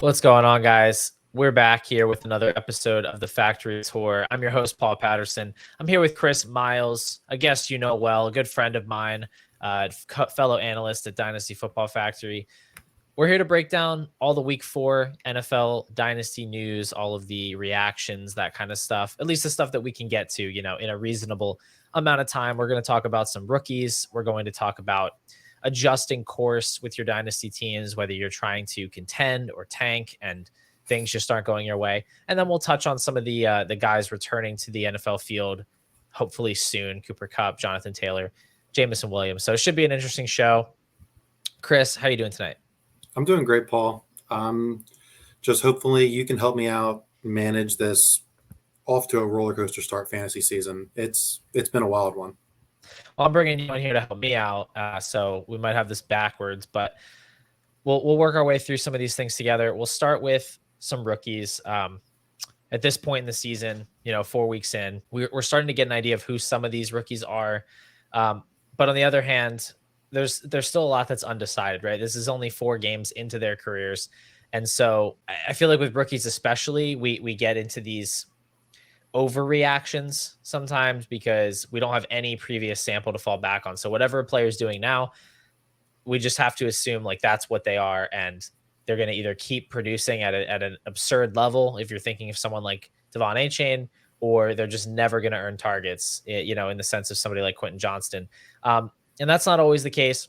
What's going on, guys? We're back here with another episode of the Factory Tour. I'm your host, Paul Patterson. I'm here with Chris Miles, a guest you know well, a good friend of mine, fellow analyst at Dynasty Football Factory. We're here to break down all the week 4 NFL Dynasty news, all of the reactions, that kind of stuff, at least the stuff that we can get to, in a reasonable amount of time. We're going to talk about some rookies. We're going to talk about adjusting course with your dynasty teams, whether you're trying to contend or tank and things just aren't going your way. And then we'll touch on some of the guys returning to the NFL field, hopefully soon: Cooper Kupp, Jonathan Taylor, Jameson Williams. So it should be an interesting show. Chris, how are you doing tonight? I'm doing great, Paul. Just hopefully you can help me out manage this off to a roller coaster start fantasy season. It's been a wild one. Well, I'm bringing you in here to help me out, so we might have this backwards, but we'll work our way through some of these things together. We'll start with some rookies. At this point in the season, 4 weeks in, we're starting to get an idea of who some of these rookies are. But on the other hand, there's still a lot that's undecided, right? This is only 4 games into their careers. And so I feel like with rookies especially, we get into these overreactions sometimes because we don't have any previous sample to fall back on. So whatever a player is doing now, we just have to assume like that's what they are, and they're going to either keep producing at an absurd level if you're thinking of someone like De'Von Achane, or they're just never going to earn targets, in the sense of somebody like Quentin Johnston. And that's not always the case,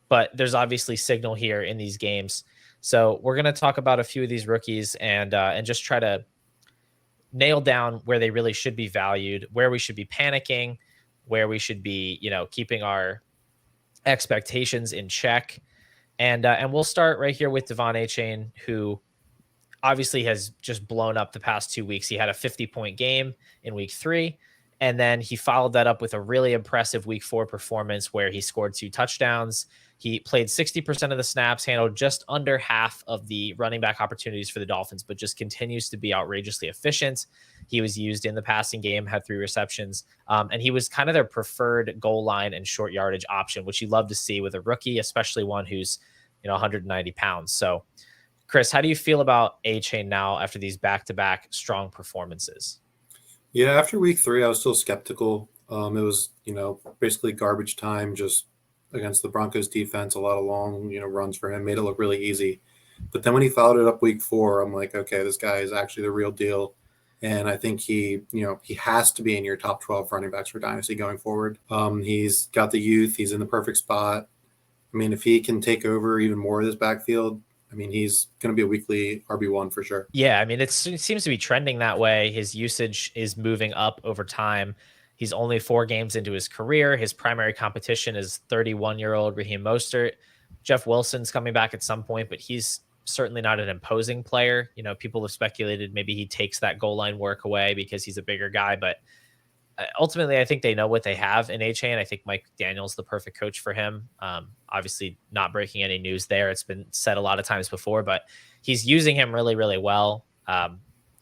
but there's obviously signal here in these games. So we're going to talk about a few of these rookies and just try to nail down where they really should be valued, where we should be panicking, where we should be, keeping our expectations in check. And we'll start right here with De'Von Achane, who obviously has just blown up the past 2 weeks. He had a 50-point game in week 3, and then he followed that up with a really impressive week 4 performance where he scored 2 touchdowns. He played 60% of the snaps, handled just under half of the running back opportunities for the Dolphins, but just continues to be outrageously efficient. He was used in the passing game, had 3 receptions, and he was kind of their preferred goal line and short yardage option, which you love to see with a rookie, especially one who's 190 pounds. So, Chris, how do you feel about Achane now after these back-to-back strong performances? Yeah, after week 3, I was still skeptical. It was, basically garbage time just against the Broncos defense. A lot of long, runs for him made it look really easy. But then when he followed it up week 4, I'm like, okay, this guy is actually the real deal. And I think he has to be in your top 12 running backs for Dynasty going forward. He's got the youth. He's in the perfect spot. I mean, if he can take over even more of this backfield, I mean, he's going to be a weekly RB1 for sure. Yeah, I mean, it seems to be trending that way. His usage is moving up over time. He's only 4 games into his career. His primary competition is 31-year-old Raheem Mostert. Jeff Wilson's coming back at some point, but he's certainly not an imposing player. People have speculated maybe he takes that goal line work away because he's a bigger guy, but ultimately, I think they know what they have in Achane. I think Mike Daniel's the perfect coach for him. Obviously, not breaking any news there. It's been said a lot of times before, but he's using him really, really well.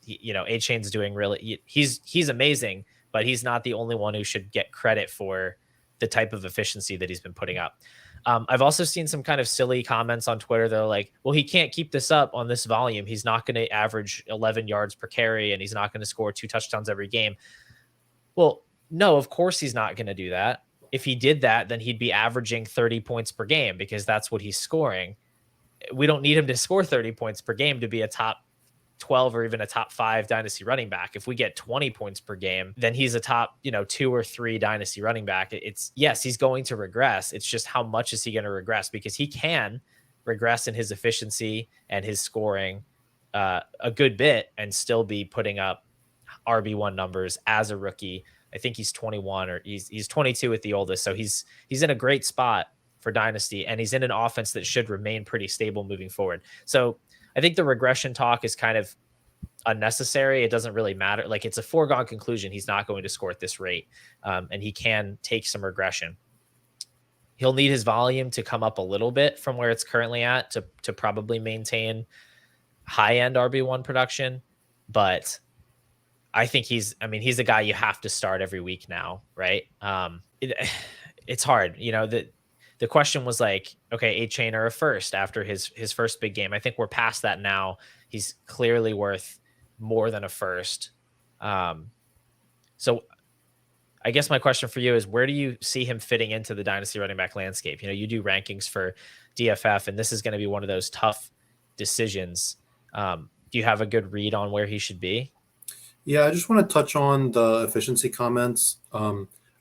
Achane's doing really. He's amazing, but he's not the only one who should get credit for the type of efficiency that he's been putting up. I've also seen some kind of silly comments on Twitter. They're like, well, he can't keep this up on this volume. He's not going to average 11 yards per carry, and he's not going to score 2 touchdowns every game. Well, no, of course he's not going to do that. If he did that, then he'd be averaging 30 points per game because that's what he's scoring. We don't need him to score 30 points per game to be a top 12 or even a top 5 dynasty running back. If we get 20 points per game, then he's a top, 2 or 3 dynasty running back. Yes, he's going to regress. It's just how much is he going to regress, because he can regress in his efficiency and his scoring a good bit and still be putting up RB1 numbers as a rookie. I think he's 21 or he's 22 at the oldest. So he's in a great spot for Dynasty, and he's in an offense that should remain pretty stable moving forward. So I think the regression talk is kind of unnecessary. It doesn't really matter. Like, it's a foregone conclusion he's not going to score at this rate, and he can take some regression. He'll need his volume to come up a little bit from where it's currently at to probably maintain high-end RB1 production, but I think he's a guy you have to start every week now, right? It's hard, the question was like, okay, Achane or a first after his first big game. I think we're past that now. He's clearly worth more than a first. Um, so I guess my question for you is, where do you see him fitting into the dynasty running back landscape? You do rankings for DFF, and this is going to be one of those tough decisions. Do you have a good read on where he should be? Yeah, I just want to touch on the efficiency comments.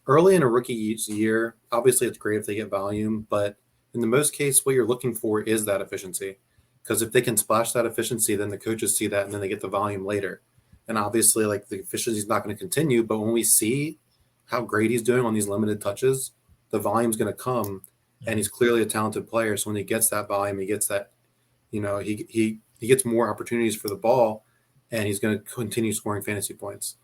Early in a rookie's year, obviously it's great if they get volume, but in the most case, what you're looking for is that efficiency. Because if they can splash that efficiency, then the coaches see that and then they get the volume later. And obviously, like the efficiency is not going to continue, but when we see how great he's doing on these limited touches, the volume's going to come, and Mhm. he's clearly a talented player. So when he gets that volume, he gets that, he gets more opportunities for the ball, and he's going to continue scoring fantasy points.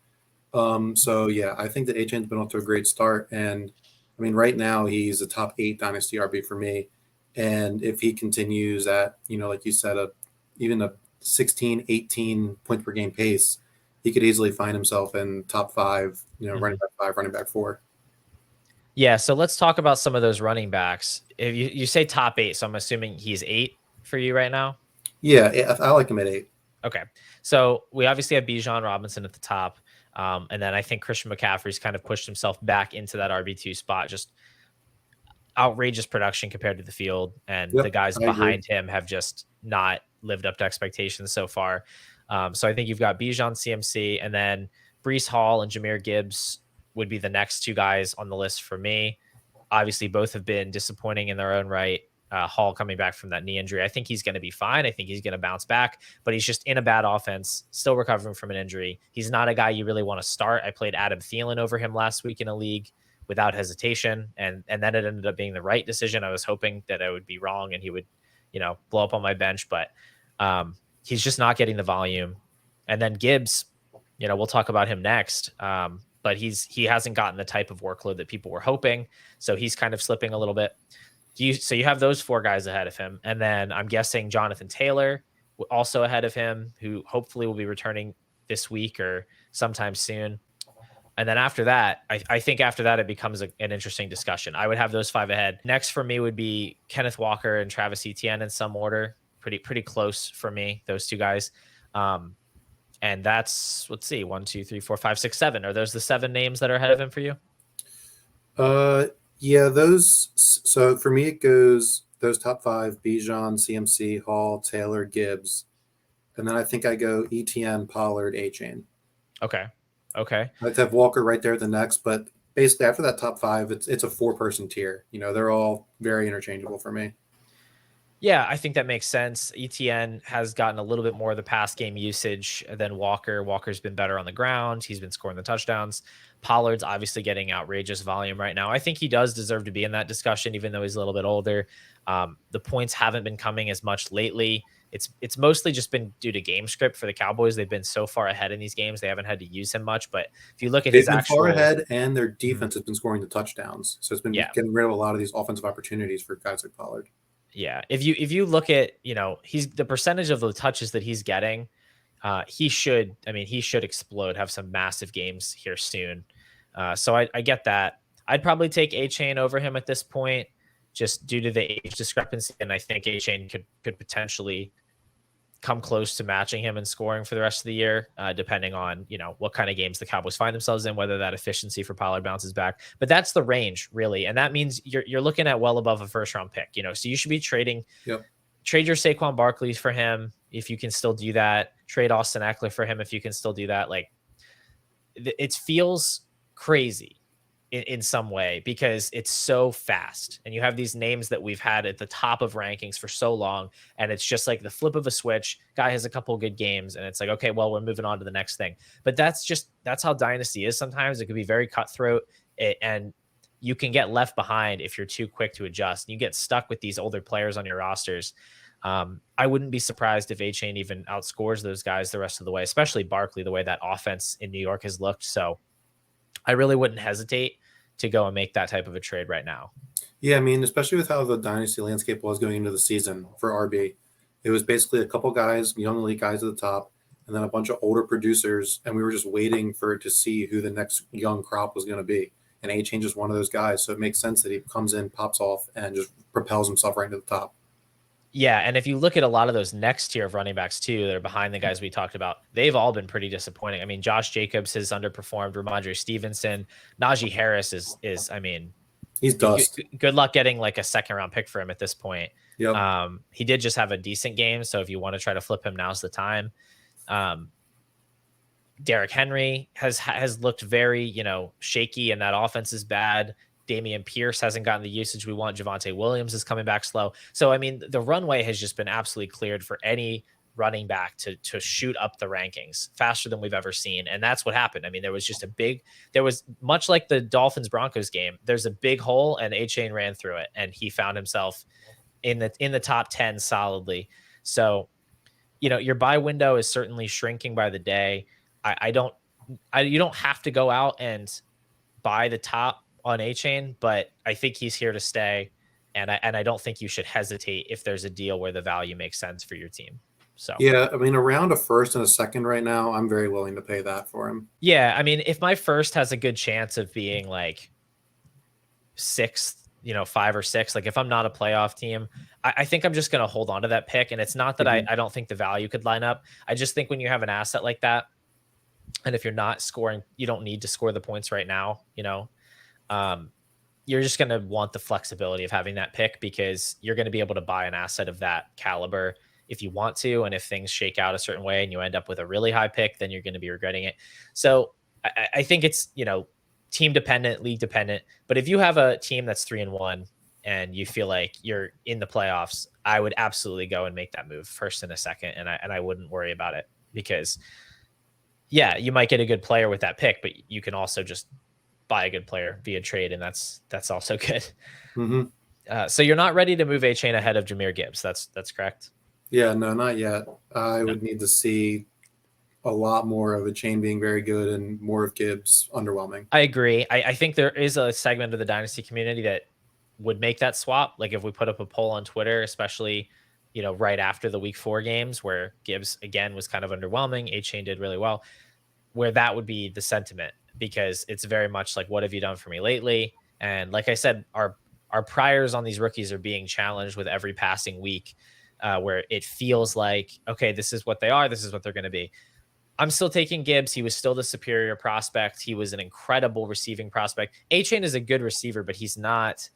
So yeah, I think that Achane's been off to a great start, and I mean, right now he's a top 8 dynasty RB for me, and if he continues at, like you said, even a 16, 18 points per game pace, he could easily find himself in top 5, running Mhm. back 5, running back 4. Yeah, so let's talk about some of those running backs. If you say top 8, so I'm assuming he's 8 for you right now? Yeah, I like him at 8. Okay. So we obviously have Bijan Robinson at the top. And then I think Christian McCaffrey's kind of pushed himself back into that RB2 spot. Just outrageous production compared to the field. And the Yep, guys I agree. behind him have just not lived up to expectations so far. So I think you've got Bijan CMC, and then Brees Hall and Jahmyr Gibbs would be the next two guys on the list for me. Obviously, both have been disappointing in their own right. Hall coming back from that knee injury. I think he's going to be fine. I think he's going to bounce back, but he's just in a bad offense, still recovering from an injury. He's not a guy you really want to start. I played Adam Thielen over him last week in a league without hesitation, and then it ended up being the right decision. I was hoping that I would be wrong and he would, blow up on my bench, but he's just not getting the volume. And then Gibbs, we'll talk about him next. But he hasn't gotten the type of workload that people were hoping, so he's kind of slipping a little bit. So you have those four guys ahead of him, and then I'm guessing Jonathan Taylor also ahead of him, who hopefully will be returning this week or sometime soon. And then after that, I think after that, it becomes an interesting discussion. I would have those five ahead. Next for me would be Kenneth Walker and Travis Etienne in some order. Pretty close for me, those two guys. And that's, let's see, 1, 2, 3, 4, 5, 6, 7. Are those the 7 names that are ahead of him for you? Uh, yeah, those. So for me, it goes those top 5: Bijan, CMC, Hall, Taylor, Gibbs, and then I think I go ETN, Pollard, Achane. Okay. Okay. I like to have Walker right there at the next, but basically after that top 5, it's a 4-person tier. They're all very interchangeable for me. Yeah, I think that makes sense. ETN has gotten a little bit more of the pass game usage than Walker. Walker's been better on the ground. He's been scoring the touchdowns. Pollard's obviously getting outrageous volume right now. I think he does deserve to be in that discussion, even though he's a little bit older. The points haven't been coming as much lately. It's mostly just been due to game script for the Cowboys. They've been so far ahead in these games, they haven't had to use him much. But if you look at his They've been far actual, ahead, and their Mhm. defense has been scoring the touchdowns. So it's been Yeah, getting rid of a lot of these offensive opportunities for guys like Pollard. yeah. If you look at, he's the percentage of the touches that he's getting, he should explode, have some massive games here soon. So I get that. I'd probably take A-Chain over him at this point, just due to the age discrepancy, and I think A-Chain could potentially come close to matching him in scoring for the rest of the year, depending on what kind of games the Cowboys find themselves in, whether that efficiency for Pollard bounces back. But that's the range, really, and that means you're looking at well above a first round pick. So you should be Yep. trade your Saquon Barkley for him if you can still do that. Trade Austin Eckler for him if you can still do that. Like, it feels crazy in some way because it's so fast, and you have these names that we've had at the top of rankings for so long, and it's just like the flip of a switch. Guy has a couple of good games, and it's like, okay, well, we're moving on to the next thing. But that's how dynasty is. Sometimes it could be very cutthroat, and you can get left behind if you're too quick to adjust. You get stuck with these older players on your rosters. I wouldn't be surprised if A-Chain even outscores those guys the rest of the way, especially Barkley, the way that offense in New York has looked. So I really wouldn't hesitate to go and make that type of a trade right now. Yeah, I mean, especially with how the dynasty landscape was going into the season for RB, it was basically a couple guys, young elite guys at the top, and then a bunch of older producers, and we were just waiting for it to see who the next young crop was going to be. and Achane is one of those guys. So it makes sense that he comes in, pops off, and just propels himself right to the top. Yeah, and if you look at a lot of those next tier of running backs too, that are behind the guys we talked about, they've all been pretty disappointing. I mean, Josh Jacobs has underperformed. Ramondre Stevenson, Najee Harris is. I mean, He's dust. good luck getting like a second round pick for him at this point. Yep. He did just have a decent game, so if you want to try to flip him, now's the time. Derrick Henry has looked very, shaky, and that offense is bad. Damian Pierce hasn't gotten the usage we want. Javonte Williams is coming back slow. So, I mean, the runway has just been absolutely cleared for any running back to shoot up the rankings faster than we've ever seen. And that's what happened. I mean, there was much like the Dolphins Broncos game. There's a big hole, and Achane ran through it, and he found himself in the top 10 solidly. So, your buy window is certainly shrinking by the day. You don't have to go out and buy the top on Achane, but I think he's here to stay, and I don't think you should hesitate if there's a deal where the value makes sense for your team. So yeah, I mean, around a first and a second right now, I'm very willing to pay that for him. Yeah, I mean, if my first has a good chance of being like sixth, 5 or 6, like if I'm not a playoff team, I think I'm just going to hold on to that pick. And it's not that I don't think the value could line up. I just think when you have an asset like that, and if you're not scoring, you don't need to score the points right now, you're just going to want the flexibility of having that pick, because you're going to be able to buy an asset of that caliber if you want to. And if things shake out a certain way and you end up with a really high pick, then you're going to be regretting it. So I think it's, team dependent, league dependent. But if you have a team that's 3-1 and you feel like you're in the playoffs, I would absolutely go and make that move first and a second. And I wouldn't worry about it, because yeah, you might get a good player with that pick, but you can also just buy a good player via trade, and that's also good. Mm-hmm. So you're not ready to move Achane ahead of Jahmyr Gibbs. That's correct. Yeah, no, not yet. I would need to see a lot more of Achane being very good and more of Gibbs underwhelming. I agree. I think there is a segment of the Dynasty community that would make that swap. Like if we put up a poll on Twitter, especially, right after the week 4 games where Gibbs again was kind of underwhelming, Achane did really well, where that would be the sentiment, because it's very much like, what have you done for me lately? And like I said, our priors on these rookies are being challenged with every passing week, where it feels like, okay, this is what they are. This is what they're going to be. I'm still taking Gibbs. He was still the superior prospect. He was an incredible receiving prospect. Achane is a good receiver, but he's not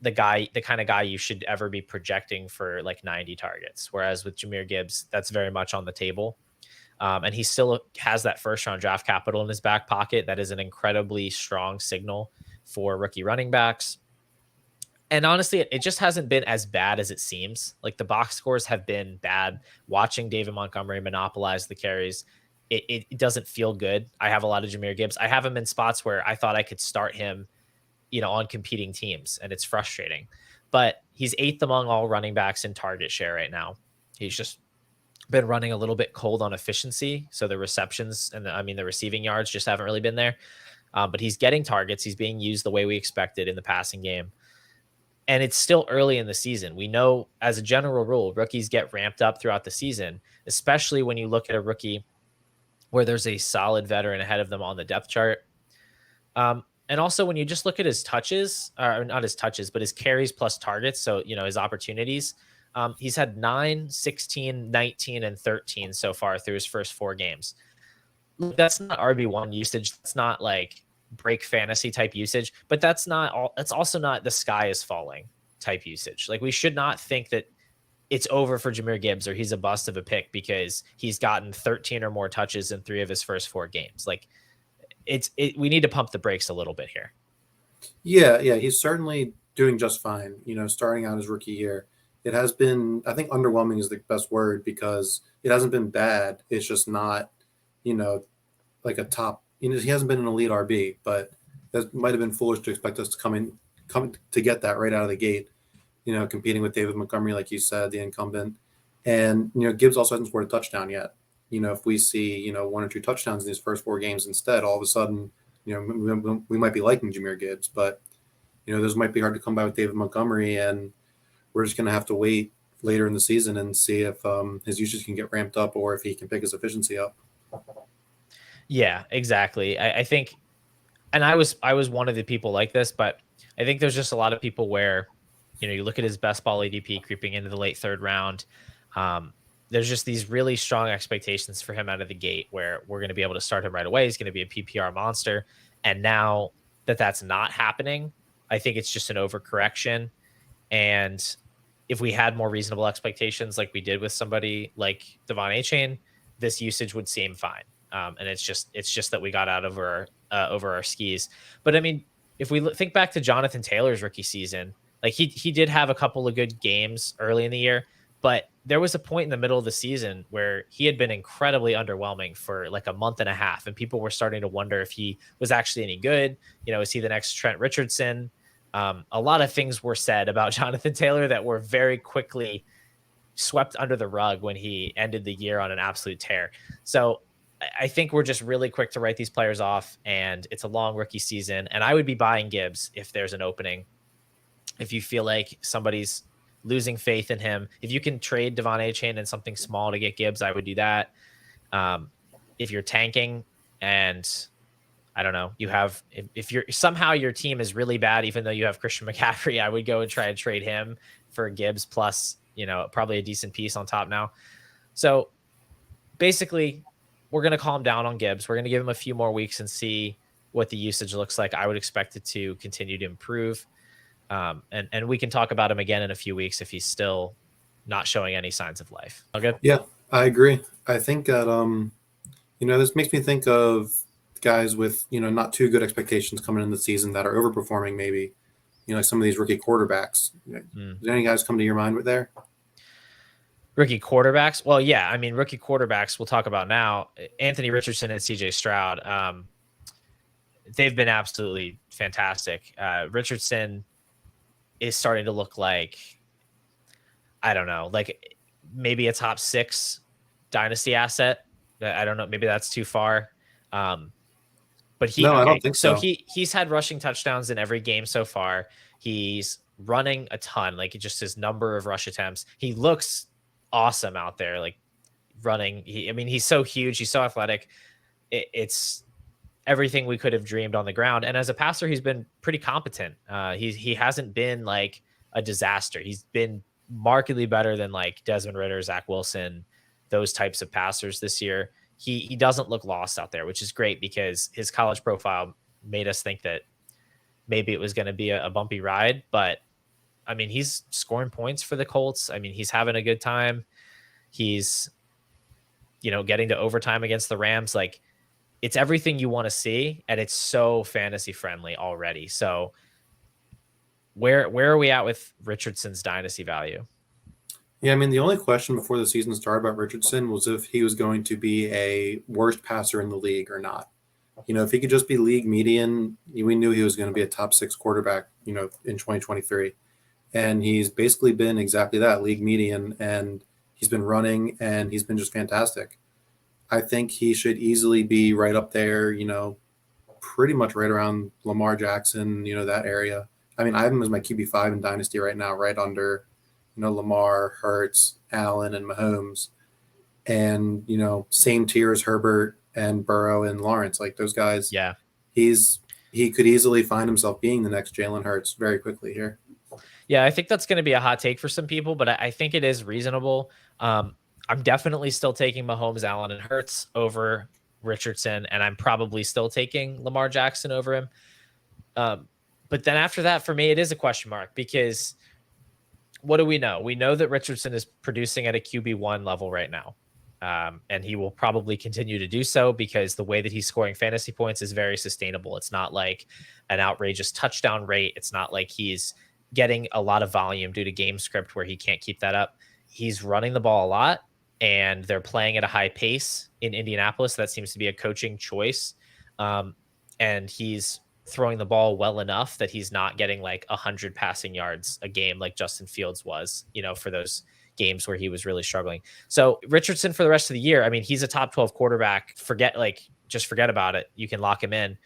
the kind of guy you should ever be projecting for like 90 targets. Whereas with Jahmyr Gibbs, that's very much on the table. And he still has that first round draft capital in his back pocket. That is an incredibly strong signal for rookie running backs. And honestly, it just hasn't been as bad as it seems. Like the box scores have been bad. Watching David Montgomery monopolize the carries, it doesn't feel good. I have a lot of Jahmyr Gibbs. I have him in spots where I thought I could start him, on competing teams, and it's frustrating. But he's 8th among all running backs in target share right now. He's just been running a little bit cold on efficiency. So the receptions and the receiving yards just haven't really been there. But he's getting targets. He's being used the way we expected in the passing game. And it's still early in the season. We know, as a general rule, rookies get ramped up throughout the season, especially when you look at a rookie where there's a solid veteran ahead of them on the depth chart. And also when you just look at his touches, or not his touches, but his carries plus targets. So, his opportunities, he's had 9, 16, 19, and 13 so far through his first 4 games. That's not RB1 usage. That's not like break fantasy type usage, but that's also not the sky is falling type usage. Like we should not think that it's over for Jahmyr Gibbs or he's a bust of a pick because he's gotten 13 or more touches in 3 of his first 4 games. Like we need to pump the brakes a little bit here. Yeah, he's certainly doing just fine. Starting out his rookie year, it has been, I think underwhelming is the best word, because it hasn't been bad. It's just not, like a top, he hasn't been an elite RB, but that might have been foolish to expect us to come to get that right out of the gate, competing with David Montgomery, like you said, the incumbent. And, Gibbs also hasn't scored a touchdown yet. If we see, 1 or 2 touchdowns in these first 4 games instead, all of a sudden, we might be liking Jahmyr Gibbs, but, those might be hard to come by with David Montgomery, and we're just going to have to wait later in the season and see if his usage can get ramped up or if he can pick his efficiency up. Yeah, exactly. I think and I was one of the people like this, but I think there's just a lot of people where, you look at his best ball ADP creeping into the late third round. Um, there's just these really strong expectations for him out of the gate where we're going to be able to start him right away. He's going to be a PPR monster. And now that that's not happening, I think it's just an overcorrection. And if we had more reasonable expectations, like we did with somebody like De'Von Achane, this usage would seem fine. And it's just that we got out over our skis. But I mean, if we think back to Jonathan Taylor's rookie season, like he did have a couple of good games early in the year, but there was a point in the middle of the season where he had been incredibly underwhelming for like a month and a half, and people were starting to wonder if he was actually any good. Is he the next Trent Richardson? A lot of things were said about Jonathan Taylor that were very quickly swept under the rug when he ended the year on an absolute tear. So I think we're just really quick to write these players off, and it's a long rookie season. And I would be buying Gibbs if there's an opening. If you feel like somebody's losing faith in him, if you can trade De'Von Achane and something small to get Gibbs, I would do that. If you're tanking and I don't know, if you're somehow your team is really bad, even though you have Christian McCaffrey, I would go and try and trade him for Gibbs plus, probably a decent piece on top now. So basically, we're going to calm down on Gibbs. We're going to give him a few more weeks and see what the usage looks like. I would expect it to continue to improve. And we can talk about him again in a few weeks if he's still not showing any signs of life. All good? Yeah, I agree. I think that this makes me think of guys with not too good expectations coming in the season that are overperforming. Maybe like some of these rookie quarterbacks. Is there any guys come to your mind with there? Rookie quarterbacks? Well, yeah. I mean, rookie quarterbacks we'll talk about now. Anthony Richardson and CJ Stroud. They've been absolutely fantastic. Richardson is starting to look like, I don't know, like maybe a top 6 dynasty asset. I don't know. Maybe that's too far. But I don't think so. He's had rushing touchdowns in every game so far. He's running a ton, like just his number of rush attempts. He looks awesome out there, like running. He's so huge. He's so athletic. It's everything we could have dreamed on the ground. And as a passer, he's been pretty competent. He hasn't been like a disaster. He's been markedly better than like Desmond Ridder, Zach Wilson, those types of passers this year. He doesn't look lost out there, which is great because his college profile made us think that maybe it was going to be a bumpy ride. But I mean, he's scoring points for the Colts. I mean, he's having a good time. He's, getting to overtime against the Rams. Like, it's everything you want to see, and it's so fantasy friendly already. So where are we at with Richardson's dynasty value? Yeah, the only question before the season started about Richardson was if he was going to be a worst passer in the league or not. If he could just be league median, we knew he was going to be a top 6 quarterback, in 2023. And he's basically been exactly that, league median, and he's been running, and he's been just fantastic. I think he should easily be right up there, pretty much right around Lamar Jackson, that area. I have him as my QB5 in Dynasty right now, right under Lamar, Hurts, Allen, and Mahomes, and same tier as Herbert and Burrow and Lawrence. Like those guys, yeah, he could easily find himself being the next Jalen Hurts very quickly here. Yeah, I think that's going to be a hot take for some people, but I think it is reasonable. I'm definitely still taking Mahomes, Allen, and Hurts over Richardson, and I'm probably still taking Lamar Jackson over him. But then after that, for me, it is a question mark because what do we know? We know that Richardson is producing at a QB1 level right now. And he will probably continue to do so because the way that he's scoring fantasy points is very sustainable. It's not like an outrageous touchdown rate. It's not like he's getting a lot of volume due to game script where he can't keep that up. He's running the ball a lot, and they're playing at a high pace in Indianapolis. That seems to be a coaching choice. And he's throwing the ball well enough that he's not getting like 100 passing yards a game like Justin Fields was, for those games where he was really struggling. So Richardson for the rest of the year, he's a top 12 quarterback. Just forget about it. You can lock him in.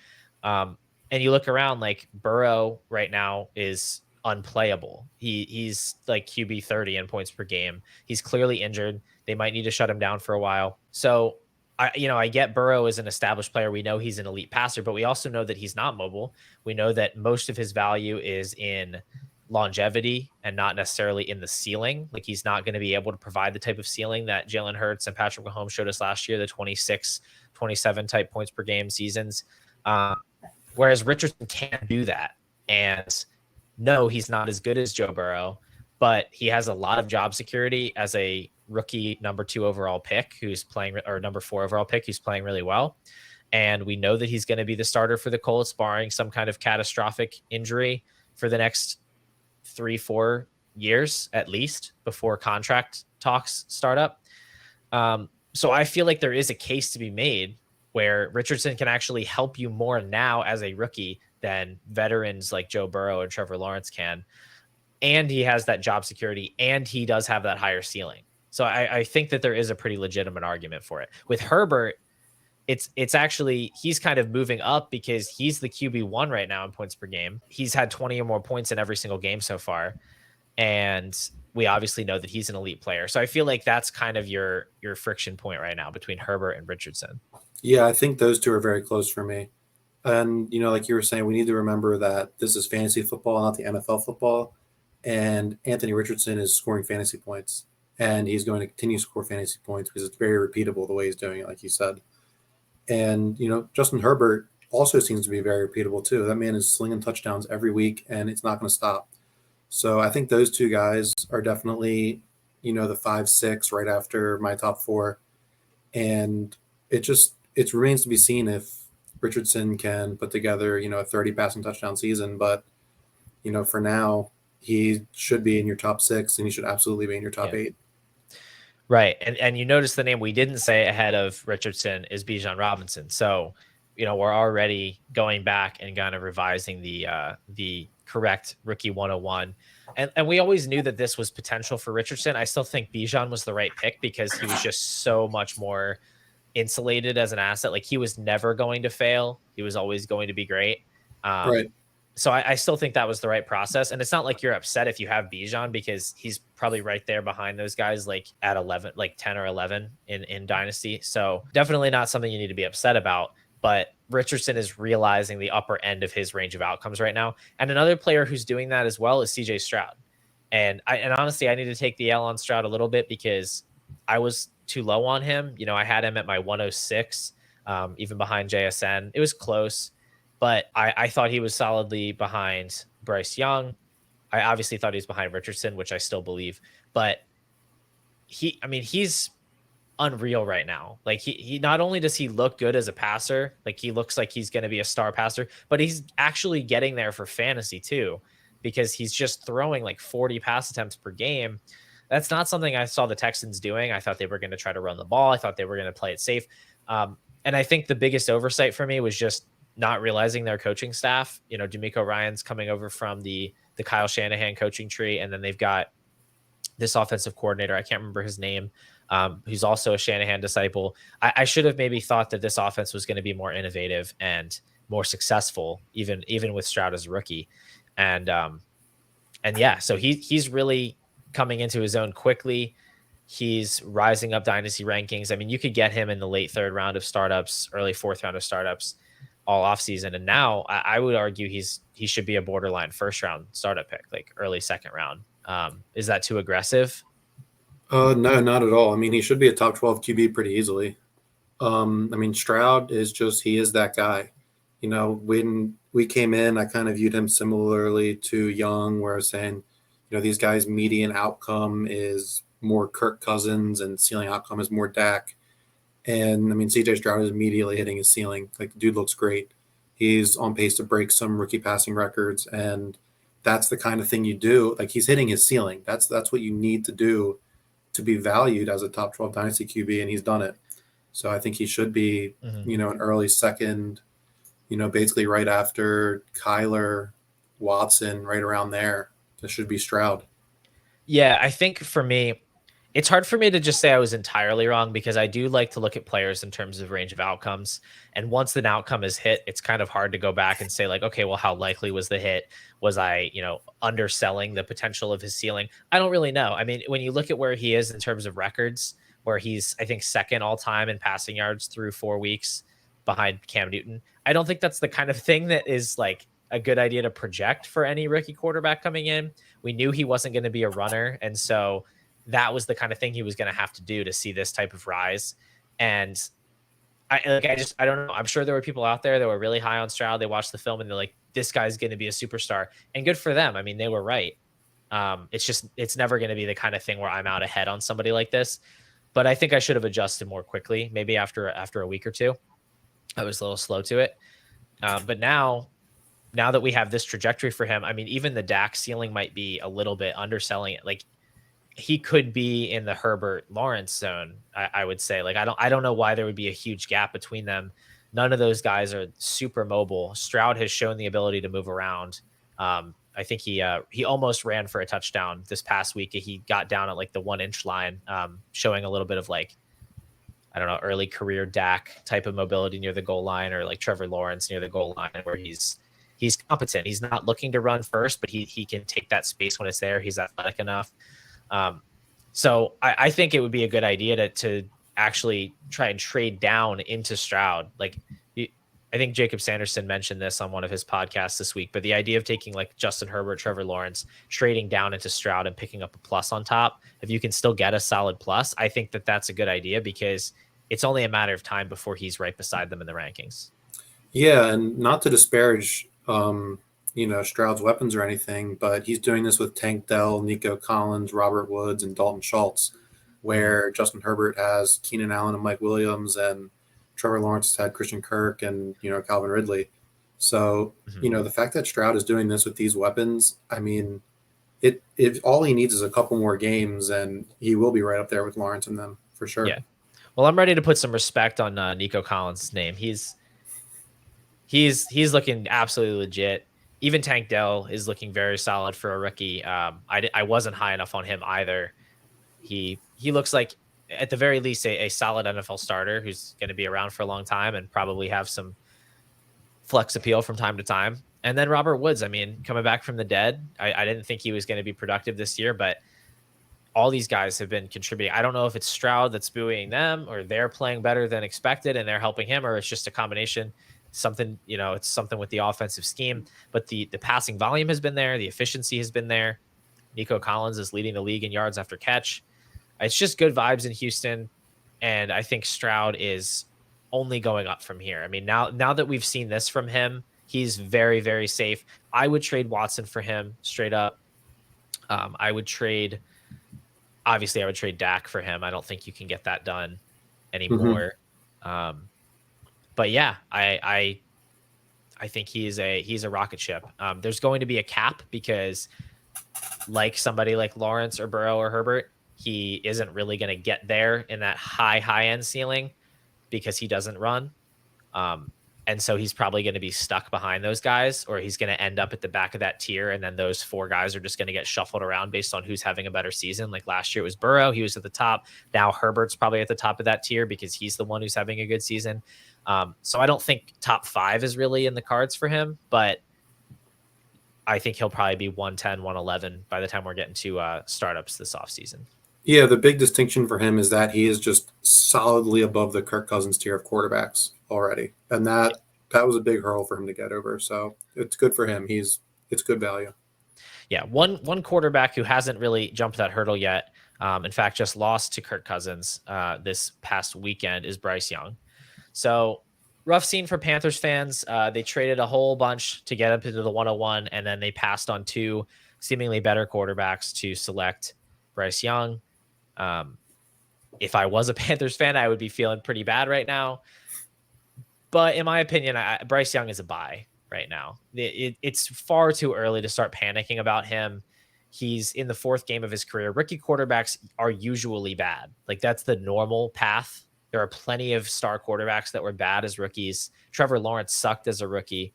And you look around, like Burrow right now is unplayable. He's like QB 30 in points per game. He's clearly injured. They might need to shut him down for a while. So I get Burrow is an established player. We know he's an elite passer, but we also know that he's not mobile. We know that most of his value is in longevity and not necessarily in the ceiling. Like he's not going to be able to provide the type of ceiling that Jalen Hurts and Patrick Mahomes showed us last year, the 26, 27 type points per game seasons. Whereas Richardson can't do that. And no, he's not as good as Joe Burrow, but he has a lot of job security as a rookie number 2 overall pick who's playing, or number 4 overall pick who's playing really well. And we know that he's going to be the starter for the Colts, barring some kind of catastrophic injury for the next 3-4 years at least before contract talks start up. So I feel like there is a case to be made where Richardson can actually help you more now as a rookie than veterans like Joe Burrow and Trevor Lawrence can. And he has that job security, and he does have that higher ceiling. So I think that there is a pretty legitimate argument for it. With Herbert, it's actually, he's kind of moving up because he's the QB1 right now in points per game. He's had 20 or more points in every single game so far. And we obviously know that he's an elite player. So I feel like that's kind of your friction point right now between Herbert and Richardson. Yeah, I think those two are very close for me. And, like you were saying, we need to remember that this is fantasy football, not the NFL football. And Anthony Richardson is scoring fantasy points. And he's going to continue to score fantasy points because it's very repeatable the way he's doing it, like you said. And, Justin Herbert also seems to be very repeatable too. That man is slinging touchdowns every week, and it's not going to stop. So I think those two guys are definitely, the 5-6 right after my top 4. And it remains to be seen if Richardson can put together, a 30 passing touchdown season. But, for now, he should be in your top 6, and he should absolutely be in your top 8. Right. And you notice the name we didn't say ahead of Richardson is Bijan Robinson. So, we're already going back and kind of revising the correct rookie 101. And we always knew that this was potential for Richardson. I still think Bijan was the right pick because he was just so much more insulated as an asset. Like he was never going to fail. He was always going to be great. Right. So I still think that was the right process. And it's not like you're upset if you have Bijan because he's probably right there behind those guys, like at 11, like 10 or 11 in Dynasty. So definitely not something you need to be upset about. But Richardson is realizing the upper end of his range of outcomes right now. And another player who's doing that as well is CJ Stroud. And honestly, I need to take the L on Stroud a little bit because I was too low on him. I had him at my 106, even behind JSN. It was close, but I thought he was solidly behind Bryce Young. I obviously thought he was behind Richardson, which I still believe, but he's unreal right now. Like he not only does he look good as a passer, like he looks like he's going to be a star passer, but he's actually getting there for fantasy too, because he's just throwing like 40 pass attempts per game. That's not something I saw the Texans doing. I thought they were going to try to run the ball. I thought they were going to play it safe. And I think the biggest oversight for me was just not realizing their coaching staff. D'Amico Ryan's coming over from the Kyle Shanahan coaching tree, and then they've got this offensive coordinator. I can't remember his name, who's also a Shanahan disciple. I should have maybe thought that this offense was going to be more innovative and more successful, even with Stroud as a rookie. And yeah, so he's really coming into his own quickly. He's rising up dynasty rankings. I mean, you could get him in the late 3rd round of startups, early 4th round of startups all offseason. And now I would argue he should be a borderline 1st round startup pick, like early 2nd round. Is that too aggressive? No, not at all. I mean, he should be a top 12 QB pretty easily. Stroud he is that guy. When we came in, I kind of viewed him similarly to Young, where I was saying, these guys' median outcome is more Kirk Cousins and ceiling outcome is more Dak. And CJ Stroud is immediately hitting his ceiling. Like the dude looks great. He's on pace to break some rookie passing records, and that's the kind of thing you do. Like he's hitting his ceiling. That's what you need to do to be valued as a top 12 dynasty QB, and he's done it. So I think he should be, an early 2nd, basically right after Kyler, Watson, right around there. This should be Stroud. Yeah, I think for me, it's hard for me to just say I was entirely wrong because I do like to look at players in terms of range of outcomes. And once an outcome is hit, it's kind of hard to go back and say like, okay, well, how likely was the hit? Was I, underselling the potential of his ceiling? I don't really know. I mean, when you look at where he is in terms of records, where he's, I think, second all time in passing yards through 4 weeks behind Cam Newton. I don't think that's the kind of thing that is like a good idea to project for any rookie quarterback coming in. We knew he wasn't going to be a runner. And so that was the kind of thing he was going to have to do to see this type of rise. And I don't know. I'm sure there were people out there that were really high on Stroud. They watched the film and they're like, this guy's going to be a superstar, and good for them. I mean, they were right. It's never going to be the kind of thing where I'm out ahead on somebody like this, but I think I should have adjusted more quickly. Maybe after a week or two, I was a little slow to it. But now that we have this trajectory for him, I mean, even the Dak ceiling might be a little bit underselling it. Like, he could be in the Herbert Lawrence zone. I would say, like, I don't know why there would be a huge gap between them. None of those guys are super mobile. Stroud has shown the ability to move around. I think he almost ran for a touchdown this past week. He got down at like the 1 inch line, showing a little bit of like, I don't know, early career Dak type of mobility near the goal line, or like Trevor Lawrence near the goal line, where he's competent. He's not looking to run first, but he can take that space when it's there. He's athletic enough. So I think it would be a good idea to actually try and trade down into Stroud. Like, I think Jacob Sanderson mentioned this on one of his podcasts this week, but the idea of taking like Justin Herbert, Trevor Lawrence, trading down into Stroud and picking up a plus on top, if you can still get a solid plus, I think that that's a good idea, because it's only a matter of time before he's right beside them in the rankings. Yeah, and not to disparage, Stroud's weapons or anything, but he's doing this with Tank Dell, Nico Collins, Robert Woods, and Dalton Schultz, where Justin Herbert has Keenan Allen and Mike Williams, and Trevor Lawrence has had Christian Kirk and, Calvin Ridley. So, the fact that Stroud is doing this with these weapons, I mean, if all he needs is a couple more games, and he will be right up there with Lawrence and them for sure. Yeah. Well, I'm ready to put some respect on Nico Collins' name. He's looking absolutely legit. Even Tank Dell is looking very solid for a rookie. I wasn't high enough on him either. He looks like, at the very least, a solid NFL starter who's going to be around for a long time and probably have some flex appeal from time to time. And then Robert Woods, I mean, coming back from the dead, I didn't think he was going to be productive this year, but all these guys have been contributing. I don't know if it's Stroud that's buoying them, or they're playing better than expected and they're helping him, or it's just a combination. Something, it's something with the offensive scheme, but the passing volume has been there. The efficiency has been there. Nico Collins is leading the league in yards after catch. It's just good vibes in Houston. And I think Stroud is only going up from here. I mean, now that we've seen this from him, he's very, very safe. I would trade Watson for him straight up. I would trade Dak for him. I don't think you can get that done anymore. But yeah, I think he's a rocket ship. There's going to be a cap, because like somebody like Lawrence or Burrow or Herbert, he isn't really going to get there in that high end ceiling because he doesn't run. And so he's probably going to be stuck behind those guys, or he's going to end up at the back of that tier. And then those 4 guys are just going to get shuffled around based on who's having a better season. Like last year it was Burrow. He was at the top. Now Herbert's probably at the top of that tier because he's the one who's having a good season. So I don't think top 5 is really in the cards for him, but I think he'll probably be 110, 111 by the time we're getting to startups this offseason. Yeah, the big distinction for him is that he is just solidly above the Kirk Cousins tier of quarterbacks already. And that was a big hurdle for him to get over. So it's good for him. It's good value. Yeah, one quarterback who hasn't really jumped that hurdle yet, in fact, just lost to Kirk Cousins this past weekend, is Bryce Young. So rough scene for Panthers fans. They traded a whole bunch to get up into the 101, and then they passed on 2 seemingly better quarterbacks to select Bryce Young. If I was a Panthers fan, I would be feeling pretty bad right now. But in my opinion, Bryce Young is a buy right now. It's far too early to start panicking about him. He's in the 4th game of his career. Rookie quarterbacks are usually bad. Like, that's the normal path. There are plenty of star quarterbacks that were bad as rookies. Trevor Lawrence sucked as a rookie.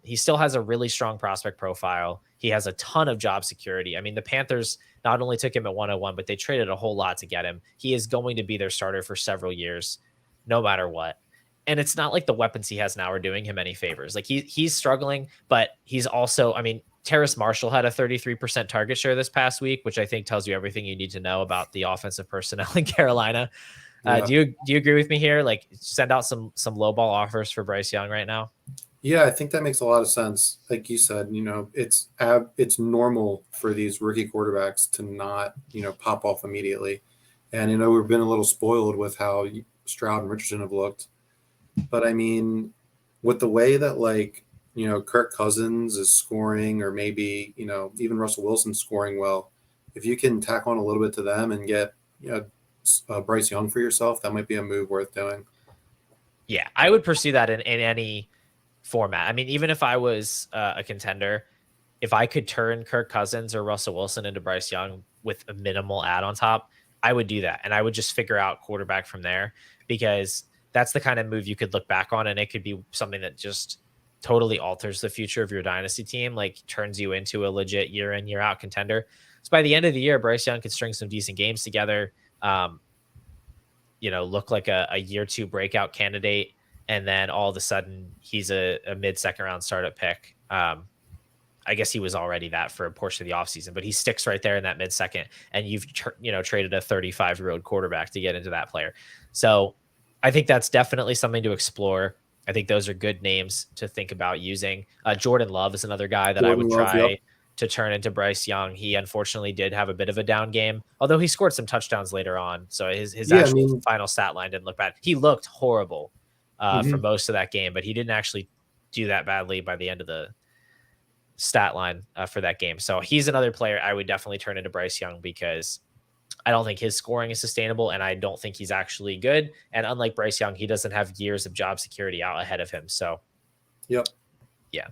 He still has a really strong prospect profile. He has a ton of job security. I mean, the Panthers not only took him at 101, but they traded a whole lot to get him. He is going to be their starter for several years, no matter what. And it's not like the weapons he has now are doing him any favors. Like, he's struggling, but he's also, I mean, Terrace Marshall had a 33% target share this past week, which I think tells you everything you need to know about the offensive personnel in Carolina. Yeah. Do you agree with me here? Like, send out some low ball offers for Bryce Young right now. Yeah, I think that makes a lot of sense. Like you said, it's normal for these rookie quarterbacks to not, pop off immediately. And we've been a little spoiled with how Stroud and Richardson have looked. But I mean, with the way that Kirk Cousins is scoring, or maybe, even Russell Wilson scoring well, if you can tack on a little bit to them and get, Bryce Young for yourself, that might be a move worth doing. Yeah, I would pursue that in any format. I mean, even if I was a contender, if I could turn Kirk Cousins or Russell Wilson into Bryce Young with a minimal ad on top, I would do that. And I would just figure out quarterback from there, because that's the kind of move you could look back on, and it could be something that just totally alters the future of your dynasty team, like turns you into a legit year in, year out contender. So by the end of the year, Bryce Young could string some decent games together, look like a year two breakout candidate. And then all of a sudden he's a mid second round startup pick. I guess he was already that for a portion of the offseason, but he sticks right there in that mid second, and you've traded a 35-year-old quarterback to get into that player. So I think that's definitely something to explore. I think those are good names to think about using. Jordan Love is another guy that I would try Yep. to turn into Bryce Young. He unfortunately did have a bit of a down game, although he scored some touchdowns later on. So his actual final stat line didn't look bad. He looked horrible for most of that game, but he didn't actually do that badly by the end of the stat line for that game. So he's another player I would definitely turn into Bryce Young, because I don't think his scoring is sustainable, and I don't think he's actually good. And unlike Bryce Young, he doesn't have years of job security out ahead of him. So, yep. Yeah.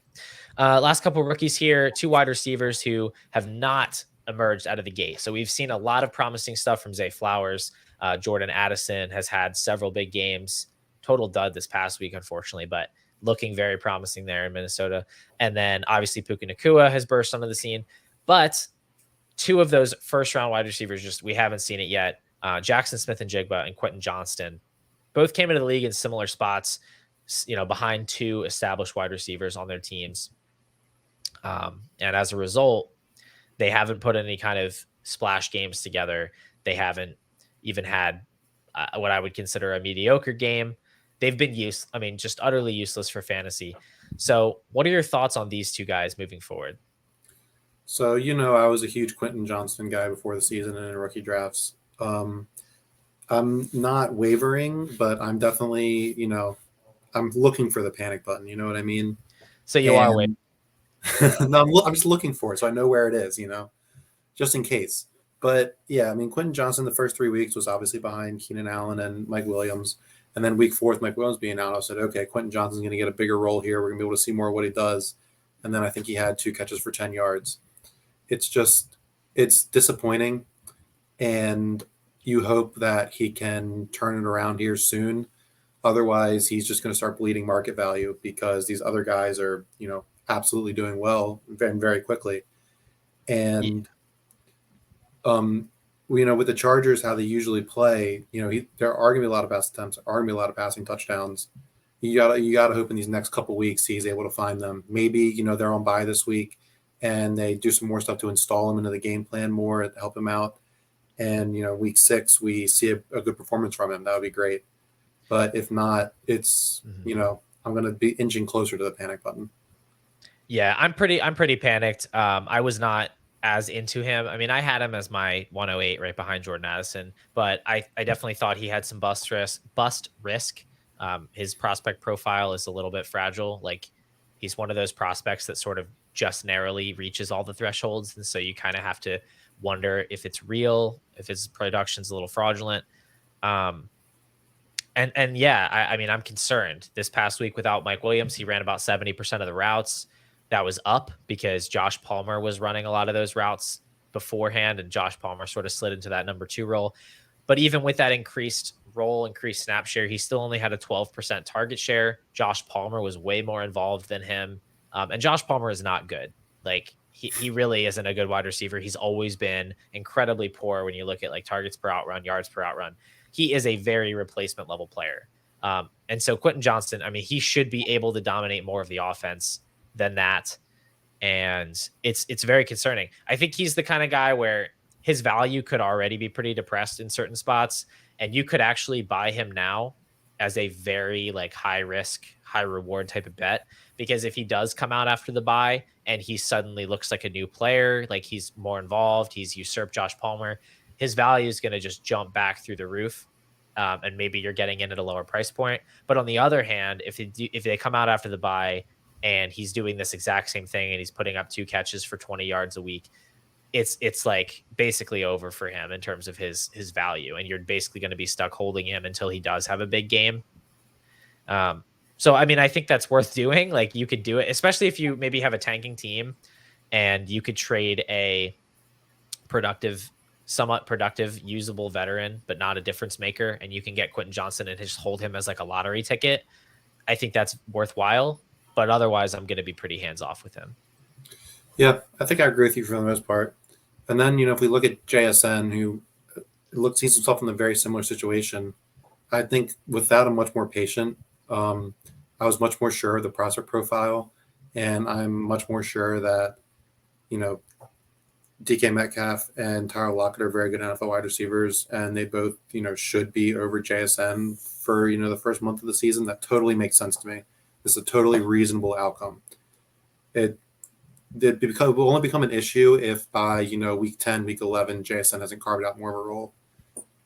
Last couple of rookies here, 2 wide receivers who have not emerged out of the gate. So we've seen a lot of promising stuff from Zay Flowers. Jordan Addison has had several big games, total dud this past week, unfortunately, but looking very promising there in Minnesota. And then obviously Puka Nacua has burst onto the scene, but 2 of those first round wide receivers, we haven't seen it yet. Jackson Smith-Njigba and Quentin Johnston both came into the league in similar spots, behind 2 established wide receivers on their teams. And as a result, they haven't put any kind of splash games together. They haven't even had what I would consider a mediocre game. They've been just utterly useless for fantasy. So what are your thoughts on these 2 guys moving forward? So, I was a huge Quentin Johnston guy before the season and in rookie drafts. I'm not wavering, but I'm definitely, I'm looking for the panic button. You know what I mean? So you are wavering. No, I'm just looking for it, so I know where it is, just in case. But yeah, I mean, Quentin Johnston the first 3 weeks was obviously behind Keenan Allen and Mike Williams. And then week 4 with Mike Williams being out, I said, okay, Quentin Johnston's going to get a bigger role here. We're going to be able to see more of what he does. And then I think he had 2 catches for 10 yards. It's disappointing. And you hope that he can turn it around here soon. Otherwise, he's just going to start bleeding market value, because these other guys are, absolutely doing well very, very quickly. And, with the Chargers, how they usually play, there are going to be a lot of pass attempts, are going to be a lot of passing touchdowns. You gotta hope in these next couple weeks he's able to find them. Maybe, they're on bye this week and they do some more stuff to install him into the game plan more to help him out. And, week 6, we see a good performance from him. That would be great. But if not, it's, I'm going to be inching closer to the panic button. Yeah, I'm pretty panicked. I was not as into him. I mean, I had him as my 108 right behind Jordan Addison, but I definitely thought he had some bust risk. His prospect profile is a little bit fragile. Like, he's one of those prospects that sort of just narrowly reaches all the thresholds. And so you kind of have to wonder if it's real, if his production's a little fraudulent. And yeah, I mean, I'm concerned. This past week without Mike Williams, he ran about 70% of the routes. That was up because Josh Palmer was running a lot of those routes beforehand, and Josh Palmer sort of slid into that number 2 role. But even with that increased snap share, he still only had a 12% target share. Josh Palmer was way more involved than him. And Josh Palmer is not good. Like, he really isn't a good wide receiver. He's always been incredibly poor when you look at like targets per outrun, yards per outrun. He is a very replacement level player. And so Quentin Johnston, I mean, he should be able to dominate more of the offense than that. and it's very concerning. I think he's the kind of guy where his value could already be pretty depressed in certain spots, and you could actually buy him now as a very like high risk, high reward type of bet, because if he does come out after the bye and he suddenly looks like a new player, like he's more involved, he's usurped Josh Palmer, his value is going to just jump back through the roof. And maybe you're getting in at a lower price point. But on the other hand, if they come out after the bye and he's doing this exact same thing and he's putting up 2 catches for 20 yards a week, it's like basically over for him in terms of his value, and you're basically going to be stuck holding him until he does have a big game. So I mean, I think that's worth doing. Like you could do it, especially if you maybe have a tanking team and you could trade a productive, somewhat productive, usable veteran, but not a difference maker, and you can get Quentin Johnson and just hold him as like a lottery ticket. I think that's worthwhile, but otherwise I'm going to be pretty hands off with him. Yeah, I think I agree with you for the most part. And then, if we look at JSN, who sees himself in a very similar situation, I think without a much more patient, I was much more sure of the prospect profile, and I'm much more sure that, DK Metcalf and Tyler Lockett are very good NFL wide receivers, and they both, should be over JSN for, the first month of the season. That totally makes sense to me. It's a totally reasonable outcome. It will only become an issue if by, week 10, week 11, JSN hasn't carved out more of a role.